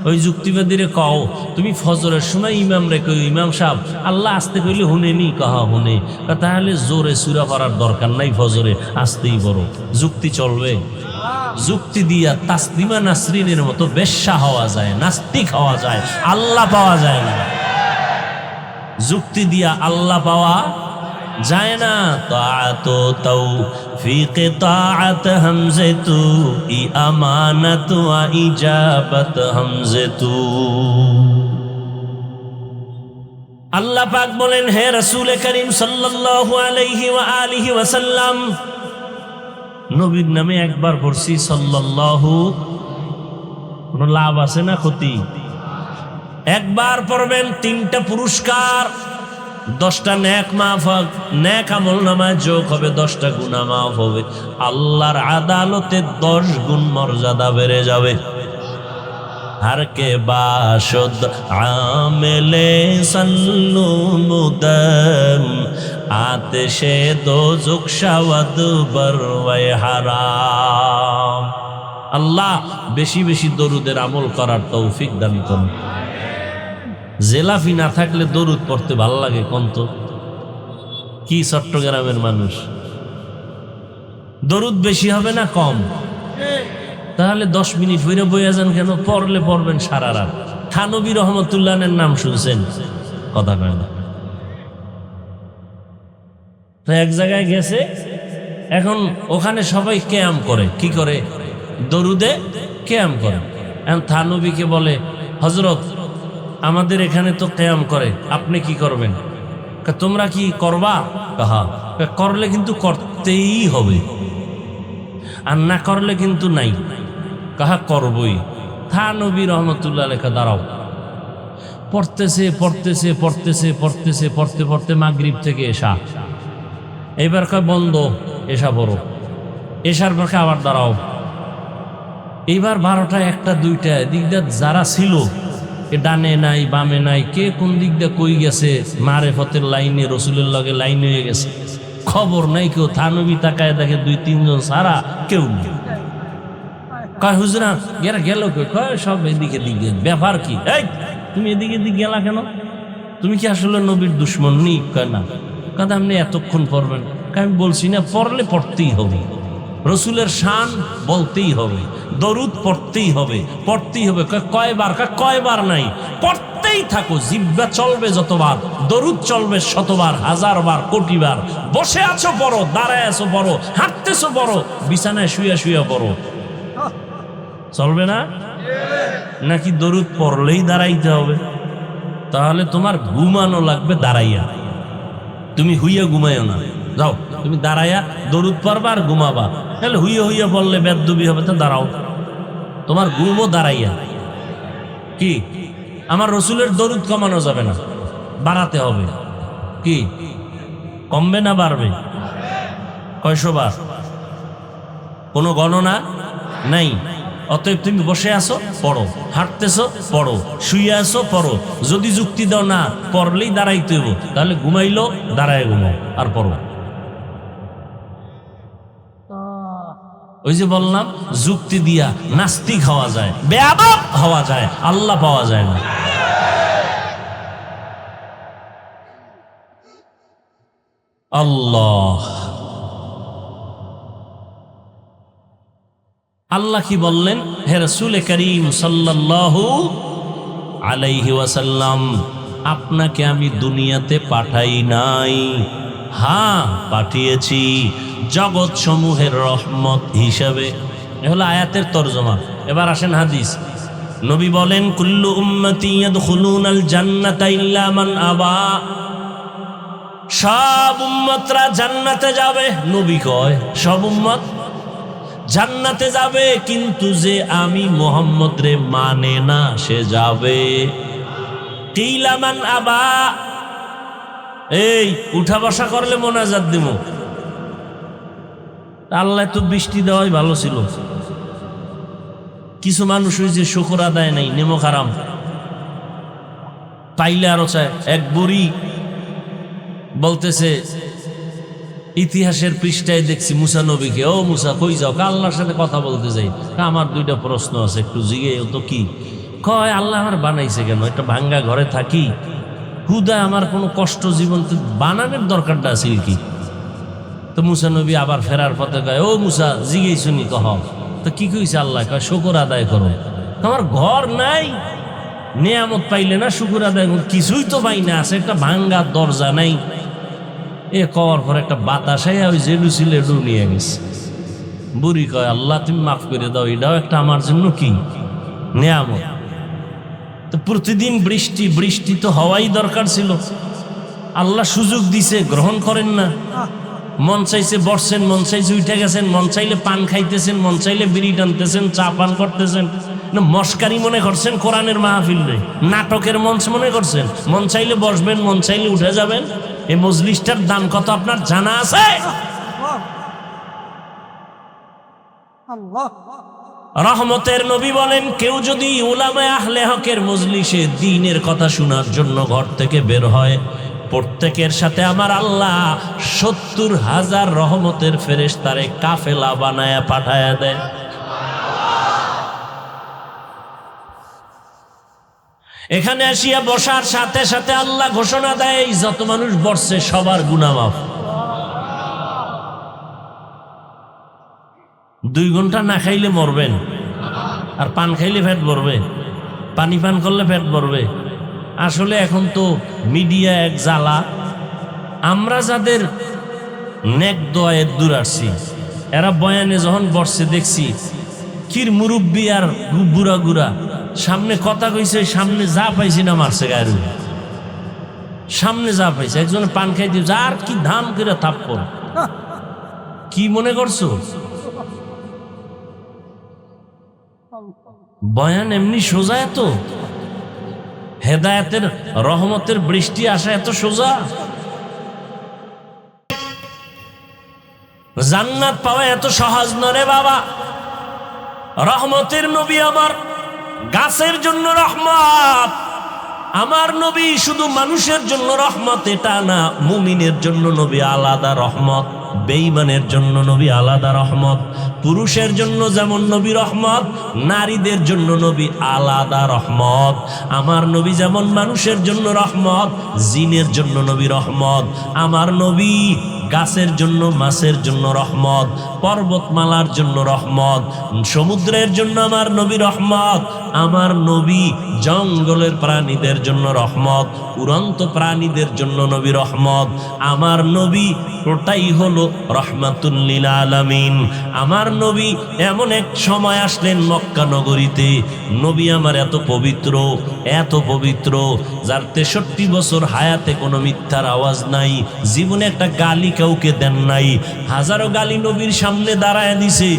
ওই যুক্তিবাদীরে কও তুমি ফজরের সময় ইমাম রে কই, ইমাম সাহেব আল্লাহ আস্তে কইলে হুনেনি, কহা হুনে। তাহলে জোরে সুরা পড়ার দরকার নাই, ফজরে আস্তেই বড়। যুক্তি চলবে? যুক্তি দিয়া তাসলিমা নাসরিনের মতো বেশ্যা হওয়া যায়, নাস্তিক হওয়া যায়, আল্লাহ পাওয়া যায় না। যুক্তি দিয়া আল্লাহ পাওয়া যায় না। তাআত তৌফিক তাআত হামজাতু ই আমানাত ওয়া ইজাবাত হামজাতু। আল্লাহ পাক বলেন, হে রাসূল করিম সাল্লাল্লাহু আলাইহি ওয়া আলিহি ওয়াসাল্লাম, নবীর নামে একবার পড়ছি সাল্লাল্লাহু, কোনো লাভ আছে না ক্ষতি? একবার পড়বেন 3টা পুরস্কার, 10টা নেক মাফ, নেক আমল নামায় যোগ হবে, 10টা গুনাহ মাফ হবে, আল্লাহর আদালতে 10 গুণ মর্যাদা বেড়ে যাবে। हर के बाशुद आमिले सन्नु मुदम आतिशे दोज़ुख शवद बरवे हराम। আল্লাহ বেশি বেশি দরুদের আমল করার তৌফিক দান করুন। জেলাফি না থাকলে দরুদ পড়তে ভাল লাগে কোন তো? কি চট্টগ্রামের মানুষ, দরুদ বেশি হবে না কম? তাহলে 10 মিনিট হইরে বইয়া যান কেন? পড়লে পড়বেন সারা রাত। থানবী রহমতুল্লাহের নাম শুনছেন? কথা কয় না। তো এক জায়গায় গেছে, এখন ওখানে সবাই কেয়াম করে। কি করে? দরুদে কেয়াম করে। এখন থানবীকে বলে, হযরত আমাদের এখানে তো কেয়াম করে, আপনি কি করবেন? তোমরা কি করবা? কাহা করলে কিন্তু করতেই হবে, আর না করলে কিন্তু নাই। কাহা করবই। থানবী রহমতুল্লাহ লেখা দাঁড়াও। পড়তেছে পড়তেছে পড়তেছে পড়তেছে পড়তে পড়তে মাগরিব থেকে এশা, এইবার কয় বন্ধ, এশা পড়ো। এশার পর আবার দাঁড়াও। এইবার 12টা 1টা 2টা দিক দিয়ে যারা ছিল, এ ডানে নাই বামে নাই, কে কোন দিক দিয়ে কই গেছে, মারেফতের লাইনে রসুলের লগে লাইন হয়ে গেছে, খবর নাই কেউ। থানবী তাকায় দেখে 2-3 জন সারা কেউ নেই। কয় হুজুরা গেরা গেল কই? কয় সব এদিকে দিকে। ব্যাপার কি? এই তুমি এদিকে দিক গেলা কেন? তুমি কি আসলে নবীর দুশ্মন নি? কয় না। কাদা আপনি এতক্ষণ পড়বেন? আমি বলছি না, পড়লে পড়তেই হবে, রসুলের শান বলতেই হবে, দরুদ পড়তেই হবে, পড়তেই হবে। কয়বার? কয়বার নাই, পড়তেই থাকো। জিহ্বা চলবে যতবার, দরুদ চলবে শতবার, 1000 বার, কোটি বার। বসে আছো পড়ো, দাঁড়ায় আছো পড়ো, হাঁটতেছো পড়ো, বিছানায় শুয়ে শুয়ে পড়ো। চলবে না? নাকি দরুদ পড়লেই দাঁড়াইতে হবে? তাহলে তোমার ঘুমানো লাগবে দাঁড়াইয়া, তুমি হুইয়া ঘুমাইও না। যাও তুমি দাঁড়াইয়া দরুদ পড়বা আর ঘুমাবা। তাহলে হুইয়া হুইয়া পড়লে বেদবি হবে। তো দাঁড়াও, তোমার ঘুমও দাঁড়াইয়া। কি আমার রসুলের দরুদ কমানো যাবে না, বাড়াতে হবে। কি কমবে না বাড়বে? কয়শো বার? কোনো গণনা নাই। অতএব তুমি বসে আছো পড়ো, হাঁটতেছো পড়ো, শুয়ে আছো পড়ো। যদি যুক্তি দাও না পড়লেই দাঁড়াইতে হইব, তাহলে ঘুমাইলো দাঁড়ায় ঘুমাও আর পড়ো। ওই যে বললাম, যুক্তি দিয়া নাস্তিক হওয়া যায়, বেয়াদব হওয়া যায়, আল্লাহ পাওয়া যায় না। আল্লাহ আল্লাহ কি বললেন? হে রাসূল করিম সাল্লাল্লাহু আলাইহি ওয়াসাল্লাম, আপনাকে আমি দুনিয়াতে পাঠাই নাই, হ্যাঁ পাঠিয়েছি জগৎ সমূহের রহমত হিসাবে। এ হলো আয়াতের তরজমা। এবার আসেন হাদিস। নবী বলেন কুল্লু উম্মতি ইয়াদখুলুনাল জান্নাতা ইল্লা মান আবা, সব উম্মতরা জান্নাতে যাবে। নবী কয় সব উম্মত জান্নাতে যাবে, কিন্তু যে আমি মুহাম্মদ রে মানে না সে যাবে। কিলা মান আবা, এই উঠা বসা করলে মোনাজাত দিমু, আল্লাহ তো বৃষ্টি দেওয়াই ভালো ছিল। কিছু মানুষ হয়েছে শুকর আদায় নাই, নেমো খারাম পাইলে আরো চায়। এক বুড়ি বলতেছে ইতিহাসের পৃষ্ঠায় দেখছি মুসা নবীকে, ও মুসা কই যাও? আল্লাহর সাথে কথা বলতে যাই। আমার দুইটা প্রশ্ন আছে, একটু জিগে তো। কি কয়? আল্লাহ আমার বানাইছে কেন? একটা ভাঙ্গা ঘরে থাকি, হুদা আমার কোনো কষ্ট জীবন বানানোর দরকারটা আছে কি? তো মুসা নবী আবার ফেরার পথে কয়, ও মুসা জিগেই শুনি। কহ তো কি কইছে আল্লাহ? কয় শুকর আদায় করো। আমার ঘর নাই, নিয়ামত পাইলে না শুকর আদায় করো? কিছুই তো পাই না, আছে একটা ভাঙ্গা দরজা নাই। এ কওয়ার পর একটা বাতাস ওই জেলু ছিল এডু নিয়ে গেছে। বুড়ি কয় আল্লাহ তুমি মাফ করে দাও, এটাও একটা আমার জন্য কি নিয়ামত। তো প্রতিদিন বৃষ্টি, বৃষ্টি তো হওয়াই দরকার ছিল। আল্লাহ সুযোগ দিছে, গ্রহণ করেন না। মন চাইছে বসছেন, মন চাইছে উঠে গেছেন, মন চাইলে পান খাইতেছেন, মন চাইলে বিড়ি টানতেছেন, চা পান করতেছেন। না মস্কারি মনে করছেন কোরআনের মাহফিল রে, নাটকের মঞ্চ মনে করছেন? মন চাইলে বসবেন, মন চাইলে উঠে যাবেন। এই মজলিসটার দাম কত আপনার জানা আছে? রহমতের নবী বলেন, কেউ যদি উলামায়ে আহলে হকের মজলিসে দ্বীনের কথা শোনার জন্য ঘর থেকে বের হয়, প্রত্যেকের সাথে আমার আল্লাহ ৭০,০০০ রহমতের ফেরেশতারে কাফেলা বানায়া পাঠায়া দেয়। এখানে আসিয়া বসার সাথে সাথে আল্লাহ ঘোষণা দেয়, যত মানুষ বসছে সবার গুনাহ মাফ। 2 ঘন্টা না খাইলে মরবেন, আর পান খাইলে পেট ভরবে, পানি পান করলে পেট ভরবে। আসলে এখন তো মিডিয়া এক জ্বালা। আমরা যাদের নেক দোয়ায় দূর আসছি, এরা বয়ানে যখন বসছে দেখছি কির মুরব্বী আর বুড়া গুড়া সামনে কথা কইছে, সামনে যা পাইছি না মারছে গায়ের উপর। সামনে যা পাইছে, একজনে পান খাই দিয়েছে, আর কি ধাম করে থাপ্পড়। কি মনে করছো বয়ান এমনি সোজা? এত হেদায়েতের রহমতের বৃষ্টি আসা এত সোজা? জান্নাত পাওয়া এত সহজ নরে বাবা। রহমতের নবী আমার গাছের জন্য রহমত। আমার নবী শুধু মানুষের জন্য রহমত এটা না, মুমিনের জন্য নবী আলাদা রহমত, বেঈমানের জন্য নবী আলাদা রহমত। পুরুষের জন্য যেমন নবী রহমত, নারীদের জন্য নবী আলাদা রহমত। আমার নবী যেমন মানুষের জন্য রহমত, জিনের জন্য নবী রহমত। আমার নবী গাছের জন্য, মাছের জন্য রহমত, পর্বতমালার জন্য রহমত, সমুদ্রের জন্য আমার নবী রহমত। আমার নবী জঙ্গলের প্রাণীদের জন্য রহমত, উড়ন্ত প্রাণীদের জন্য নবী রহমত। আমার নবী ওটাই হলো রহমাতুল লিল আলামিন। আমার নবী এমন এক সময় আসলেন মক্কা নগরীতে, নবী আমার এত পবিত্র, এত পবিত্র, যার 63 বছর হায়াতে কোনো মিথ্যার আওয়াজ নাই, জীবনে একটা গালি কাউকে দেন নাই। হাজারো গালি নবীর সামনে দাঁড়ায় দিছে,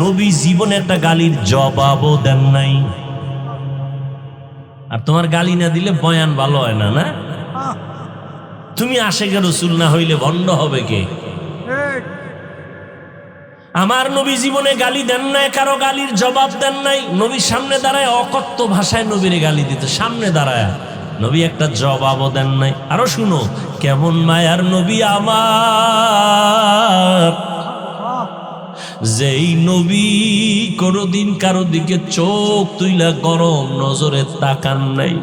নবী জীবনে একটা গালির জবাবও দেন নাই। আর তোমার গালি না দিলে বয়ান ভালো হয় না, না? তুমি আশেকে রাসূল না হইলে ভণ্ড হবে কে? আমার নবী জীবনে গালি দেন নাই, কারো গালির জবাব দেন নাই। নবীর সামনে দাঁড়ায় অকথ্য ভাষায় নবীরে গালি দিতে, সামনে দাঁড়ায় নবী একটা জবাবও দেন নাই। আরো শুনো, কেমন মায়ার নবী আমার, যেই নবী কোনদিন কারো দিকে চোখ তুইলা গরম নজরে তাকান নাই।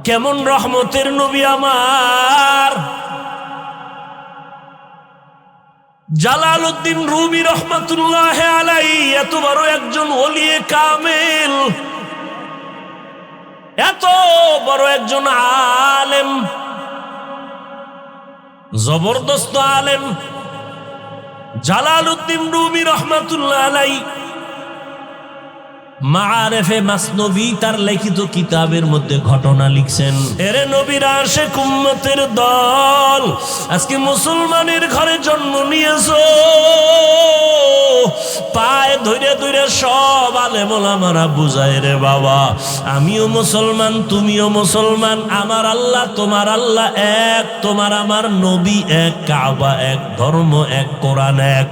কেমন রহমতের নবী আমার। জালালউদ্দিন রুমি রহমাতুল্লাহ আলাইহি এত বড় একজন ওলিয়ে কামেল, এত বড় একজন আলেম, জবরদস্ত আলেম জালালউদ্দিন রুমি রহমাতুল্লাহ আলাইহি মাআরিফে মাসনবী তার লিখিত কিতাবের মধ্যে ঘটনা লিখছেন। এরে নবীর আশিক উম্মতের দল, আজকে মুসলমানের ঘরে জন্ম নিয়েছো, পায়ে ধরে ধরে সব আলেম ওলামারা বুঝায় রে বাবা, আমিও মুসলমান তুমিও মুসলমান, আমার আল্লাহ তোমার আল্লাহ এক, তোমার আমার নবী এক, কাবা এক, ধর্ম এক, কোরআন এক।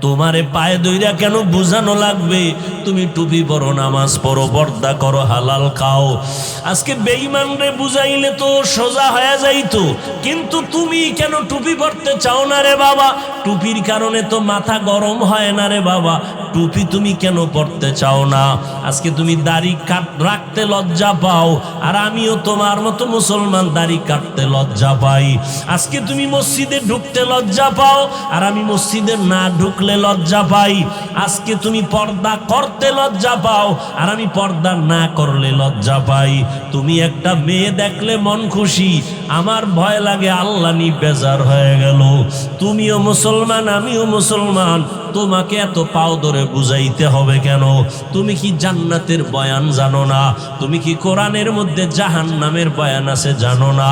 তোমারে পায়ে দইরা কেন বুঝানো লাগবে? তুমি টুপি পরো, নামাজ পড়ো, পর্দা করো, হালাল খাও। আজকে বেঈমান রে বুঝাইলে তো সোজা হয়ে যাইতো, কিন্তু তুমি কেন টুপি পরতে চাও না রে বাবা? টুপির কারণে তো মাথা গরম হয় না রে বাবা, টুপি তুমি কেন পরতে চাও না? আজকে তুমি দাড়ি রাখতে লজ্জা পাও, আর আমিও তোমার মতো মুসলমান দাড়ি কাটতে লজ্জা পাই। আজকে তুমি মসজিদে ঢুকতে লজ্জা পাও, আর আমি মসজিদে না ঢুকলে লজ্জা পাই। আজকে তুমি পর্দা করতে লজ্জা পাও, আর আমি পর্দা না করলে লজ্জা পাই। তুমি একটা মেয়ে দেখলে মন খুশি, আমার ভয় লাগে আল্লাহ নি বেজার হয়ে গেল। তুমিও মুসলমান আমিও মুসলমান, তোমাকে এত পাও ধরে বুঝাইতে হবে কেন? তুমি কি জান্নাতের বয়ান জানো না? তুমি কি কোরআনের মধ্যে জাহান্নামের বয়ান আছে জানো না?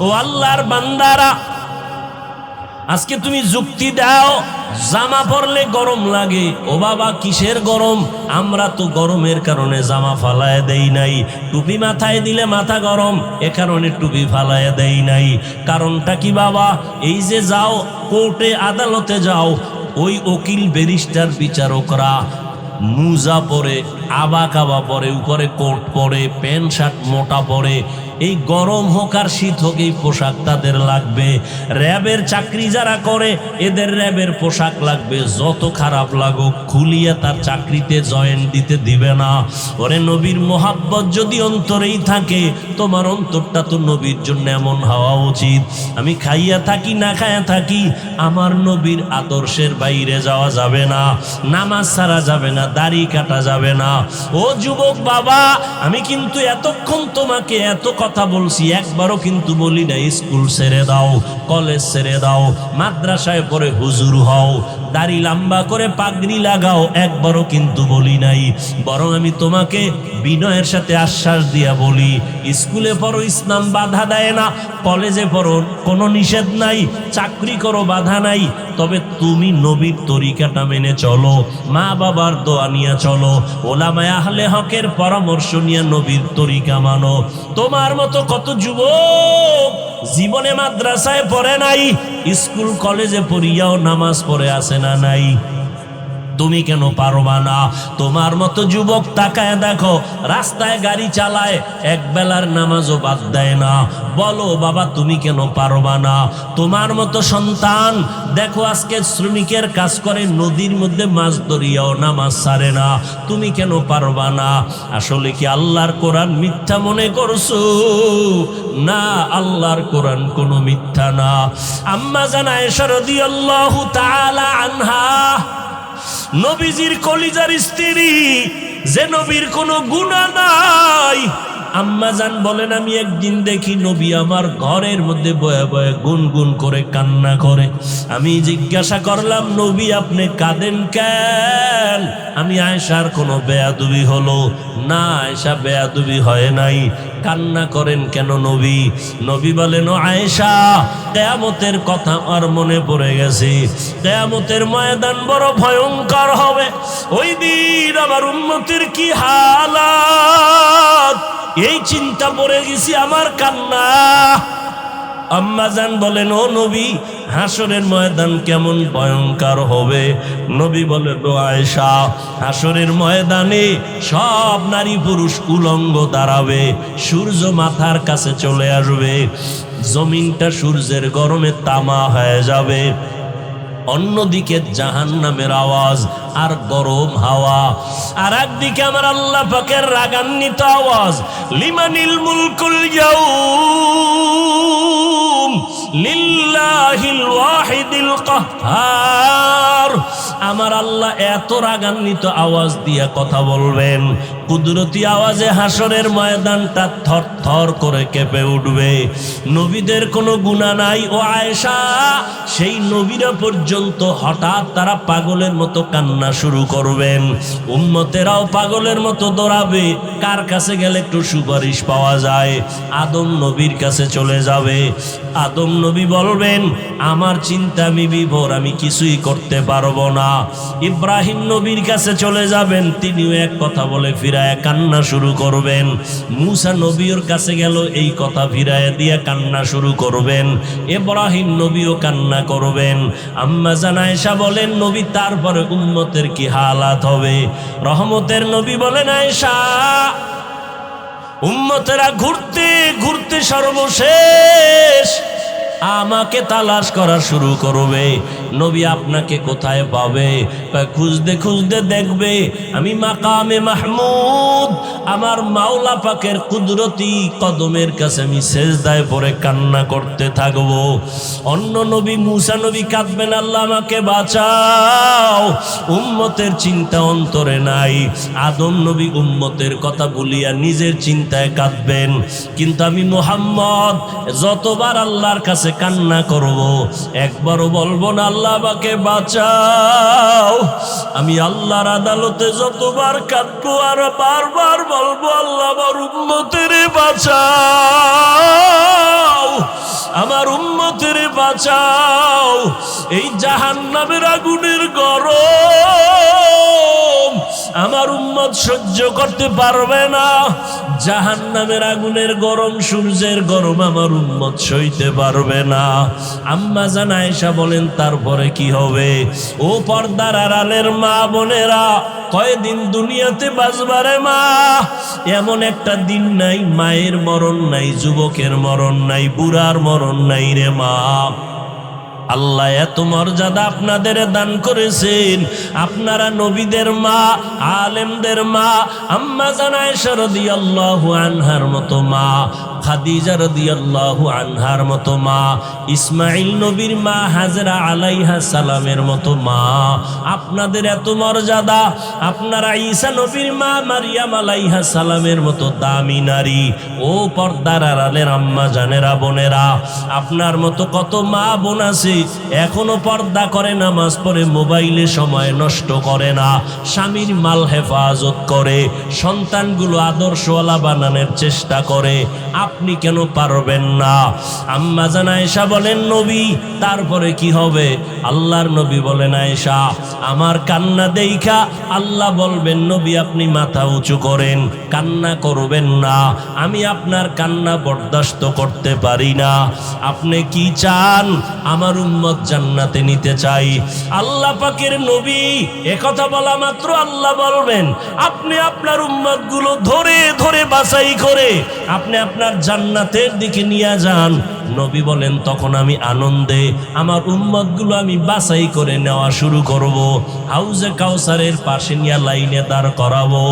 ও আল্লাহর বান্দারা, আজকে তুমি যুক্তি দাও জামা পরলে গরম লাগে। ও বাবা কিসের গরম? আমরা তো গরমের কারণে জামা ফালায় দেই নাই, টুপি মাথায় দিলে মাথা গরম, এ কারণে টুপি ফালায় দেই নাই। কারণটা কি বাবা? এই যে যাও কোর্টে আদালতে যাও, ওই উকিল ব্যারিস্টার বিচারকরা মুজা পরে, আবা কাবা পরে, উপরে কোট পরে, প্যান্ট শার্ট মোটা পরে। এই গরম হোক আর শীত হোক এই পোশাক তাদের লাগবে। র্যাবের চাকরি যারা করে এদের র্যাবের পোশাক লাগবে, যত খারাপ লাগুক খুলিয়া তার চাকরিতে জয়েন দিতে দিবে না। ওরে নবীর মোহাব্বত যদি অন্তরেই থাকে, তোমার অন্তরটা তো নবীর জন্য এমন হওয়া উচিত। আমি খাইয়া থাকি না খাইয়া থাকি, আমার নবীর আদর্শের বাইরে যাওয়া যাবে না, নামাজ ছাড়া যাবে না, দাড়ি কাটা যাবে না। ও যুবক বাবা, আমি কিন্তু এতক্ষণ তোমাকে এত কথা বলছি, একবারও কিন্তু বলি না স্কুল ছেড়ে দাও, কলেজ ছেড়ে দাও, মাদ্রাসায় পড়ে হুজুর হও, দাড়ি লম্বা করে পাগড়ি লাগাও, একবারও কিন্তু বলি নাই। বরং আমি তোমাকে বিনয়ের সাথে আশ্বাস দিয়া বলি, স্কুলে পড়ো ইসলাম বাধা দেয় না, কলেজে পড়ো কোনো নিষেধ নাই, চাকরি করো বাধা নাই, তবে তুমি নবীর তরিকাটা মেনে চলো, মা বাবার দোয়া নিয়ে চলো, ওলামায়ে আহলে হকের পরামর্শ নিয়ে নবীর তরিকা মানো। তোমার মতো কত যুবক জীবনে মাদ্রাসায় পড়ে নাই, স্কুল কলেজে পড়িয়াও নামাজ পড়ে আসে না নাই? তুমি কেন পারবা না? তোমার মতো যুবক তাকায় দেখো, রাস্তায় গাড়ি চালায়, এক বেলার নামাজও বাদ দেয় না। বলো বাবা তুমি কেন পারবা না? তোমার মতো সন্তান দেখো আজকে শ্রমিকের কাজ করে, নদীর মধ্যে মাছ ধরিয়াও নামাজ ছাড়ে না, তুমি কেন পারবা না? আসলে কি আল্লাহর কোরআন মিথ্যা মনে করছো? না, আল্লাহর কোরআন কোনো মিথ্যা না। আম্মা জান আয়েশা রাদিয়াল্লাহু তাআলা আনহা, নবীজির কলিজার স্ত্রী, যে নবীর কোনো গুনাহ নাই, আম্মা জান বলেন আমি একদিন দেখি নবী আমার ঘরের মধ্যে বয়ে বয়ে গুনগুন করে কান্না করে। আমি জিজ্ঞাসা করলাম নবী আপনি কাঁদেন কেন? আমি আয়েশার কোনো বেয়াদবি হলো? না আয়েশা বেয়াদবি হয় নাই। কান্না করেন কেন নবী? নবী বলেন ও আয়েশা, কিয়ামতের কথা আর মনে পড়ে গেছে, কিয়ামতের ময়দান বড় ভয়ঙ্কর হবে, ওই দিন আমার উম্মতের কি হালাত, এই চিন্তা পড়ে গেছি, আমার কান্না। আম্মা জান বলেন ও নবী হাসরের ময়দান কেমন ভয়ঙ্কর হবে? নবী বলেন ও আয়েশা, হাসরের ময়দানে সব নারী পুরুষ উলঙ্গ দাঁড়াবে, সূর্য মাথার কাছে চলে আসবে, জমিনটা সূর্যের গরমে তামা হয়ে যাবে, অন্যদিকে জাহান্নামের আওয়াজ আর গরম হাওয়া, আর একদিকে আমার আল্লাহ পাকের রাগান্বিত আওয়াজ, লিমানিল মুলকুল ইয়াউম, লিল্লাহিল ওয়াহিদিল কাহ্হার। আমার আল্লাহ এত রাগান্বিত আওয়াজ দিয়ে কথা বলবেন, কুদরতি আওয়াজে হাসরের ময়দানটা থর থর করে কেঁপে উঠবে। নবীদের কোনো গুনাহ নাই ও আয়েশা, সেই নবীরা পর্যন্ত হঠাৎ তারা পাগলের মতো কান্না শুরু করবেন, উম্মতেরাও পাগলের মতো দৌড়াবে। কার কাছে গেলে একটু সুপারিশ পাওয়া যায়? আদম নবীর কাছে চলে যাবে। আদম নবী বলবেন, আমার চিন্তা আমি বিভোর, আমি কিছুই করতে পারবো না। ইব্রাহিম নবীর কাছে চলে যাবেন, তিনিও এক কথা বলে ফিরায় কান্না শুরু করবেন। মূসা নবীর কাছে গেল, এই কথা ফিরায় দিয়ে কান্না শুরু করবেন। ইব্রাহিম নবীও কান্না করবেন। আম্মা জান আয়েশা বলেন, নবী তারপরে উম্মতের কি হালাত হবে? রহমতের নবী বলেন, আয়েশা উম্মতেরা ঘুরতে ঘুরতে সর্বশেষ আমাকে তালাশ করা শুরু করবে। নবী আপনাকে কোথায় পাবে? খুঁজতে খুঁজতে দেখবে আমি মাকামে মাহমুদ, আমার মাওলা পাকের কুদরতি কদমের কাছে আমি সেজদায় পড়ে কান্না করতে থাকবো। অন্য নবী মূসা নবী কাঁদবেন, আল্লাহ আমাকে বাঁচাও। উম্মতের চিন্তা অন্তরে নাই। আদম নবী উম্মতের কথা বলিয়া নিজের চিন্তায় কাঁদবেন। কিন্তু আমি মুহাম্মদ যতবার আল্লাহর কাছে কান্না করব, একবারও বলবো না আল্লাহ আমাকে বাঁচাও। আমি আল্লাহর আদালতে যতবার কাঁদবো আর বারবার বলবো, আল্লাহ আমার উম্মতের বাঁচাও, আমার উম্মতের বাঁচাও। এই জাহান্নামের আগুনের গরম আমার উম্মত সহ্য করতে পারবে না। জাহান্নামের আগুনের গরম, সূর্যের গরম আমার উম্মত সইতে পারবে না। আম্মা জান আয়েশা বলেন, তারপরে কি হবে? ও পর্দার আড়ালের মা বোনেরা, কয়দিন দুনিয়াতে বাঁচবারে মা? এমন একটা দিন নাই মায়ের মরণ নাই, যুবকের মরণ নাই, বুড়ার মরণ নাই রে মা। আল্লাহ এত মর্যাদা আপনাদের দান করেছেন। আপনারা নবীদের মা, আলেমদের মা, আম্মা জান আয়েশা রাদিয়াল্লাহু আনহার মতো মা, খাদিজা রাদিয়াল্লাহু আনহার মতো মা, ইসমাইল নবীর মা হাজরা আলাইহা সালামের মতো মা, আপনাদের এত মর্যাদা। আপনারা ঈসা নবীর মা মারিয়াম আলাইহা সালামের মতো দামি নারী। ও পর্দার আড়ালের আম্মা জানেরা, বোনেরা, আপনার মতো কত মা বোন আছে এখনো পর্দা করে, নামাজ পড়ে, মোবাইলে সময় নষ্ট করে না, স্বামীর মাল হেফাজত করে, সন্তানগুলো আদর্শওয়ালা বানানোর চেষ্টা করে। আপনি কেন পারবেন না? আম্মা জান আয়েশা বলেন, নবী তারপরে কি হবে? আল্লাহর নবী বলেন, আয়েশা আমার কান্না দেইখা আল্লাহ বলবেন, নবী আপনি মাথা উঁচু করেন, কান্না করবেন না, আমি আপনার কান্না বরদাস্ত করতে পারি না। আপনি কি চান? আমার উম্মত জান্নাতে নিতে চাই। আল্লাহ পাকের নবী একথা বলা মাত্র আল্লাহ বলবেন, আপনি আপনার উম্মত গুলো ধরে ধরে বাছাই করে আপনি আপনার জান্নাতের দিকে নিয়ে যান। নবী বলেন, তখন আমি আনন্দে আমার উম্মত গুলো আমি বাছাই করে নেওয়া শুরু করব, হাউজে কাউসারের পাশে নিয়ে লাইনে দাঁড় করাবো।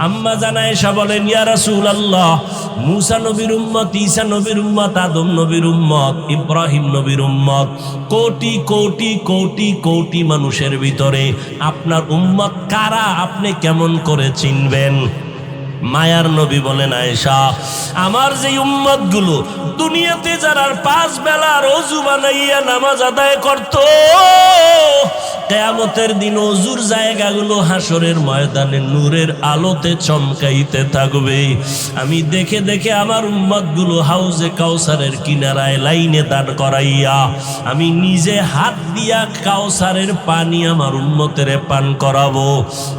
আম্মা জান আয়েশা বলেন, ইয়া রাসূলুল্লাহ, মূসা নবীর উম্মত, ঈসা নবীর উম্মত, আদম নবীর উম্মত, ইব্রাহিম নবীর উম্মত, কোটি কোটি কোটি কোটি মানুষের ভিতরে আপনার উম্মত কারা আপনি কেমন করে চিনবেন? মায়ার নবী বলেন, আয়েশা আমার যে উম্মত গুলো দুনিয়াতে যারা 5 বেলার ওযু বানাইয়া নামাজ আদায় করত, কিয়ামতের দিন ওযুর জায়গাগুলো হাসরের ময়দানে নূরের আলোতে চমকাইতে থাকবে। আমি দেখে দেখে আমার উম্মত গুলো হাউজে কাউসারের কিনারায় লাইনে দাঁড় করাইয়া আমি নিজে হাত দিয়া কাউসারের পানি আমার উম্মতের পান করাবো।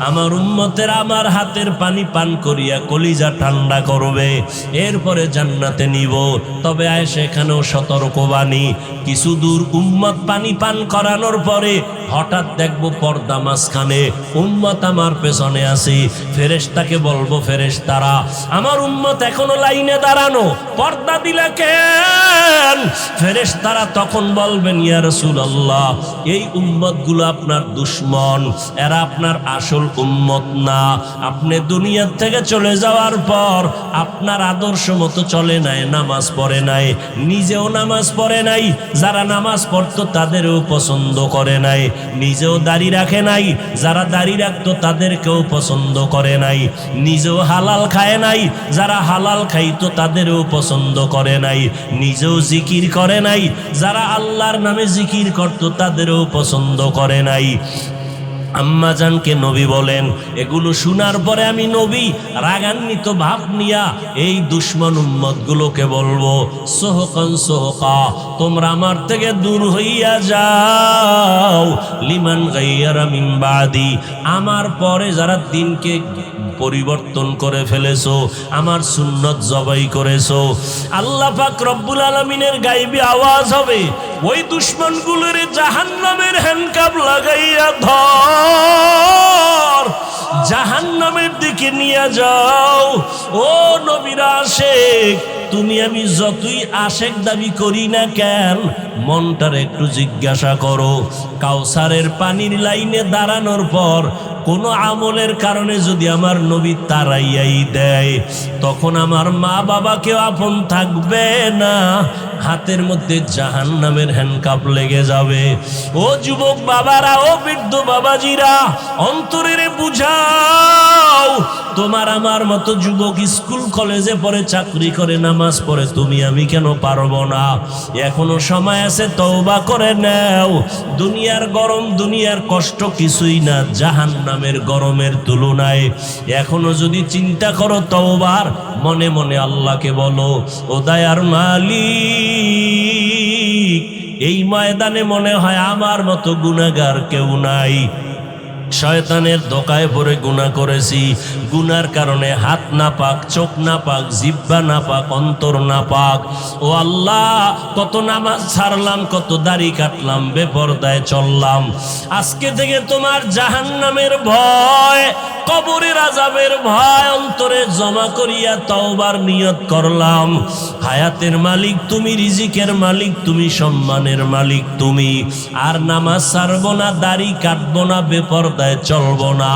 আমার উম্মতের আমার হাতের পানি পান করিয়া কলিজা ঠান্ডা করবে, এরপরে জান্নাতে নিব। তবে আয়েশা এখানেও সতর্কবাণী, কিছু দূর উম্মত পানি পান করানোর পরে হঠাৎ দেখবো পর্দা মাঝখানে, উম্মত আমার পেছনে আছে। ফেরেশতাকে বলবো, ফেরেশতারা আমার উম্মত এখনো লাইনে দাঁড়ানো, পর্দা দিলে কেন? ফেরেশতারা তখন বলবেন, ইয়া রাসূলুল্লাহ, এই উম্মতগুলো আপনার দুশমন, এরা আপনার আসল উম্মত না। আপনি দুনিয়ার থেকে চলে যাওয়ার পর আপনার আদর্শ মতো চলে নাই, নামাজ পড়ে নাই, নিজেও নামাজ পড়ে নাই, যারা নামাজ পড়তো তাদেরও পছন্দ করে নাই, নিজেও দাড়ি রাখে নাই, যারা দাড়ি রাখতো তাদেরকেও পছন্দ করে নাই, নিজেও হালাল খায় নাই, যারা হালাল খাইতো তাদেরও পছন্দ করে নাই, নিজেও জিকির করে নাই, যারা আল্লাহর নামে জিকির করতো তাদেরও পছন্দ করে নাই। আম্মা জানকে নবী বলেন, এগুলো শোনার পরে আমি নবী রাগান্বিত ভাব নিয়া এই দুশমন উম্মতগুলোকে বলবো, সোহকান সোহকা, তোমরা আমার থেকে দূর হইয়া যাও। লিমান গাইয়ারা মিন বাদি, আমার পরে যারা দিনকে পরিবর্তন করে ফেলেছো, আমার সুন্নত জবাই করেছো, আল্লাহ পাক রব্বুল আলামিনের গায়বী আওয়াজ হবে, ওই দুশমনগুলোর জাহান্নামের হ্যান্ডকাপ লাগাইয়া ধর, জাহান্নামের দিকে নিয়ে যাও। ও নবীর আশেক, তুমি আমি যতই আশেক দাবি করি না কেন, মনটার একটু জিজ্ঞাসা করো, কাউসারের পানির লাইনে দাঁড়ানোর পর কোনো আমলের কারণে যদি আমার নবী তাড়াইয়াই দেয়, তখন আমার মা বাবাকে আপন থাকবে না, হাতের মধ্যে জাহান্নামের হ্যান্ডকাপ লেগে যাবে। ও যুবক বাবারা, ও বৃদ্ধ বাবাজিরা, অন্তরের বুঝাও, তোমার আমার মতো যুবক স্কুল কলেজে পড়ে, চাকরি করে, নামাজ পড়ে, তুমি আমি কেন পারবো না? এখনো সময় আছে, তওবা করে নাও। দুনিয়ার গরম, দুনিয়ার কষ্ট কিছুই না জাহান্নামের গরমের তুলনায়। এখনো যদি চিন্তা করো তওবার, মনে মনে আল্লাহকে বলো, ও দয়ার মালিক, এই ময়দানে মনে হয় আমার মতো গুনাহগার কেউ নাই। শয়তানের ধোকায় পড়ে গুনাহ করেছি, গুনার কারণে হাত নাপাক, চোখ নাপাক, জিহ্বা নাপাক, অন্তর নাপাক। ও আল্লাহ, কত নামাজ ছাড়লাম, কত দাড়ি কাটলাম, বেপরদায় চললাম। আজকে থেকে তোমার জাহান্নামের ভয়, কবরের আযাবের ভয় অন্তরে জমা করিয়া তওবার নিয়ত করলাম। হায়াতের মালিক তুমি, রিজিকের মালিক তুমি, সম্মানের মালিক তুমি। আর নামাজ ছাড়বো না, দাড়ি কাটবো না, বেপরদায় চলবো না,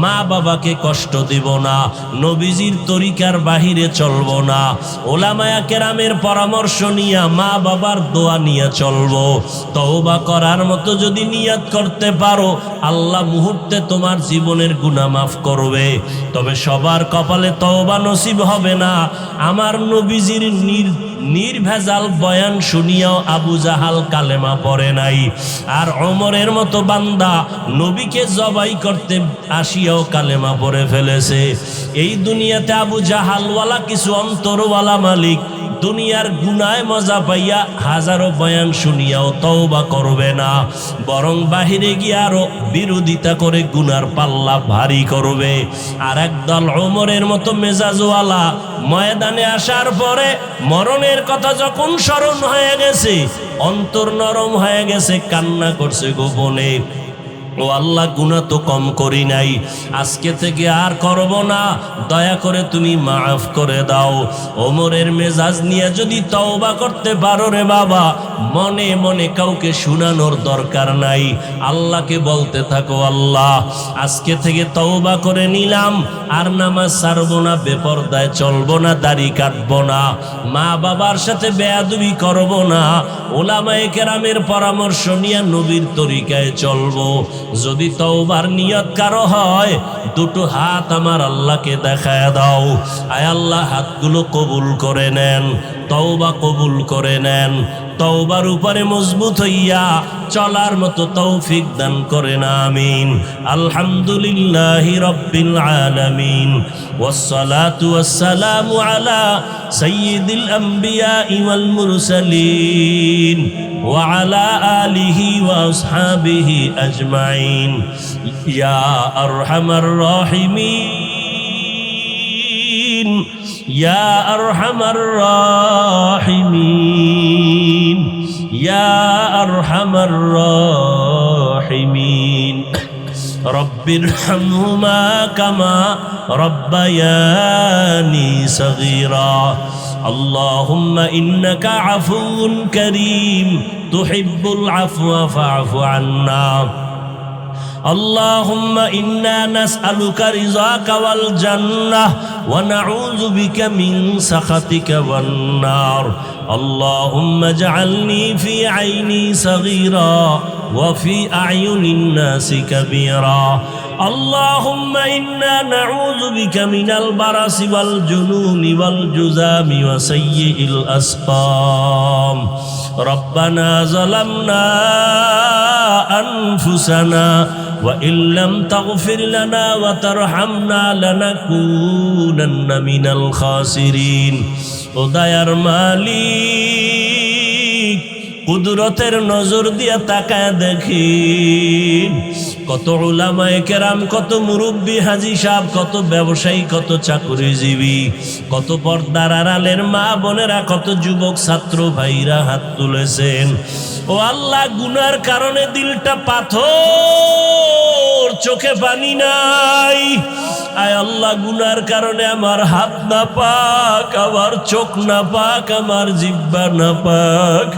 মা বাবাকে কষ্ট দিব না, নবীজির তরিকার বাহিরে চলবো না, ওলামায়ে কেরামের পরামর্শ নিয়া, মা বাবার দোয়া নিয়ে চলবো। তওবা করার মতো যদি নিয়ত করতে পারো, আল্লাহ মুহূর্তে তোমার জীবনের গুনাহ মাফ করবে। তবে সবার কপালে তওবা নসিব হবে না। আমার নবীজির নির্ভেজাল বয়ান শুনিয়াও আবু জাহাল কালেমা পড়ে নাই, আর ওমরের মতো বান্দা নবীকে জবাই করতে আসিয়াও কালেমা পড়ে ফেলেছে। এই দুনিয়াতে আবু জাহালওয়ালা কিছু অন্তরওয়ালা মালিক দুনিয়ার গুনায় মজা পাইয়া হাজারো বয়ান শুনিয়াও তওবা করবে না, বরং বাহিরে গিয়ে আরো বিরোধিতা করে গুনার পাল্লা ভারী করবে। আর একদল ওমরের মতো মেজাজওয়ালা ময়দানে আসার পরে মরণের কথা যখন স্মরণ হয়ে গেছে, অন্তর নরম হয়ে গেছে, কান্না করছে গোপনে, ও আল্লাহ, গুনাহ তো কম করি নাই, আজকে থেকে আর করব না, দয়া করে তুমি মাফ করে দাও। ওমরের মেজাজ নিয়ে যদি তওবা করতে পারো রে বাবা, মনে মনে কাউকে শুনানোর দরকার নাই, আল্লাহকে বলতে থাকো, আল্লাহ আজকে থেকে তওবা করে নিলাম, আর নামাজ ছাড়বো না, বেপরদায় চলবো না, দাড়ি কাটবো না, মা বাবার সাথে বেয়াদবি করব না, ওলামায়ে কেরামের পরামর্শ নিয়ে নবীর তরিকায় চলবো। যদি তওবার নিয়ত কারো হয়, দুটো হাত আমার আল্লাহকে দেখায় দাও। আয় আল্লাহ, হাতগুলো কবুল করে নেন, তওবা কবুল করে নেন, তওবার উপরে মজবুত হইয়া চলার মতো তৌফিক দান করেন, আমিন। আলহামদুলিল্লাহি রাব্বিল আলামিন, ওয়াসসালাতু ওয়াসসালামু আলা সাইয়্যিদিল আমবিয়া ওয়াল মুরসালিন ওয়া আলা আলিহি ওয়া আসহাবিহি আজমাইন। ইয়া আরহামার রাহিমিন, ইয়া আরহামার রাহিমিন, ইয়া আরহামার রাহিমিন। الراحمين رب ارحمهما كما ربياني صغيرا اللهم إنك عفو كريم تحب العفو فاعف عنا اللهم إنا نسألك رضاك والجنة ونعوذ بك من سخطك والنار اللهم اجعلني في عيني صغيرا وفي أعين الناس كبيرا اللهم إنا نعوذ بك من البرص والجنون والجذام وسيء الأسقام ربنا ظلمنا أنفسنا وإن لم تغفر لنا وترحمنا لنكونن من الخاسرين ও দয়ার মালিক কুদরতের নজর দিয়া তাকায় দেখেন কত উলামায়ে কেরাম, কত মুরব্বী হাজী সাহেব, কত ব্যবসায়ী, কত চাকরিজীবী, কত পর্দার আড়ালের মা বোনেরা, কত যুবক ছাত্র ভাইরা হাত তুলেছেন। ও আল্লাহ, গুনার কারণে দিলটা পাথর, চোখে পানি নাই। আয় আল্লাহ, গুনার কারণে আমার হাত না পাক, আমার চোখ না পাক, আমার জিহ্বা না পাক,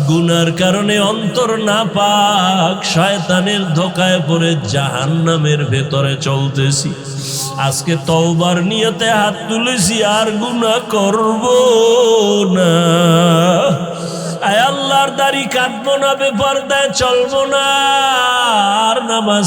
গুনার কারণে অন্তর না পাক, শয়তানের ধোকায় পড়ে জাহান্নামের ভেতরে চলতেছি। আজকে তওবার নিয়তে হাত তুলেছি, আর গুনাহ করব না। আয় আল্লাহর দাড়ি কাটবো না, বেপরদায় চলবো না, আর নামাজ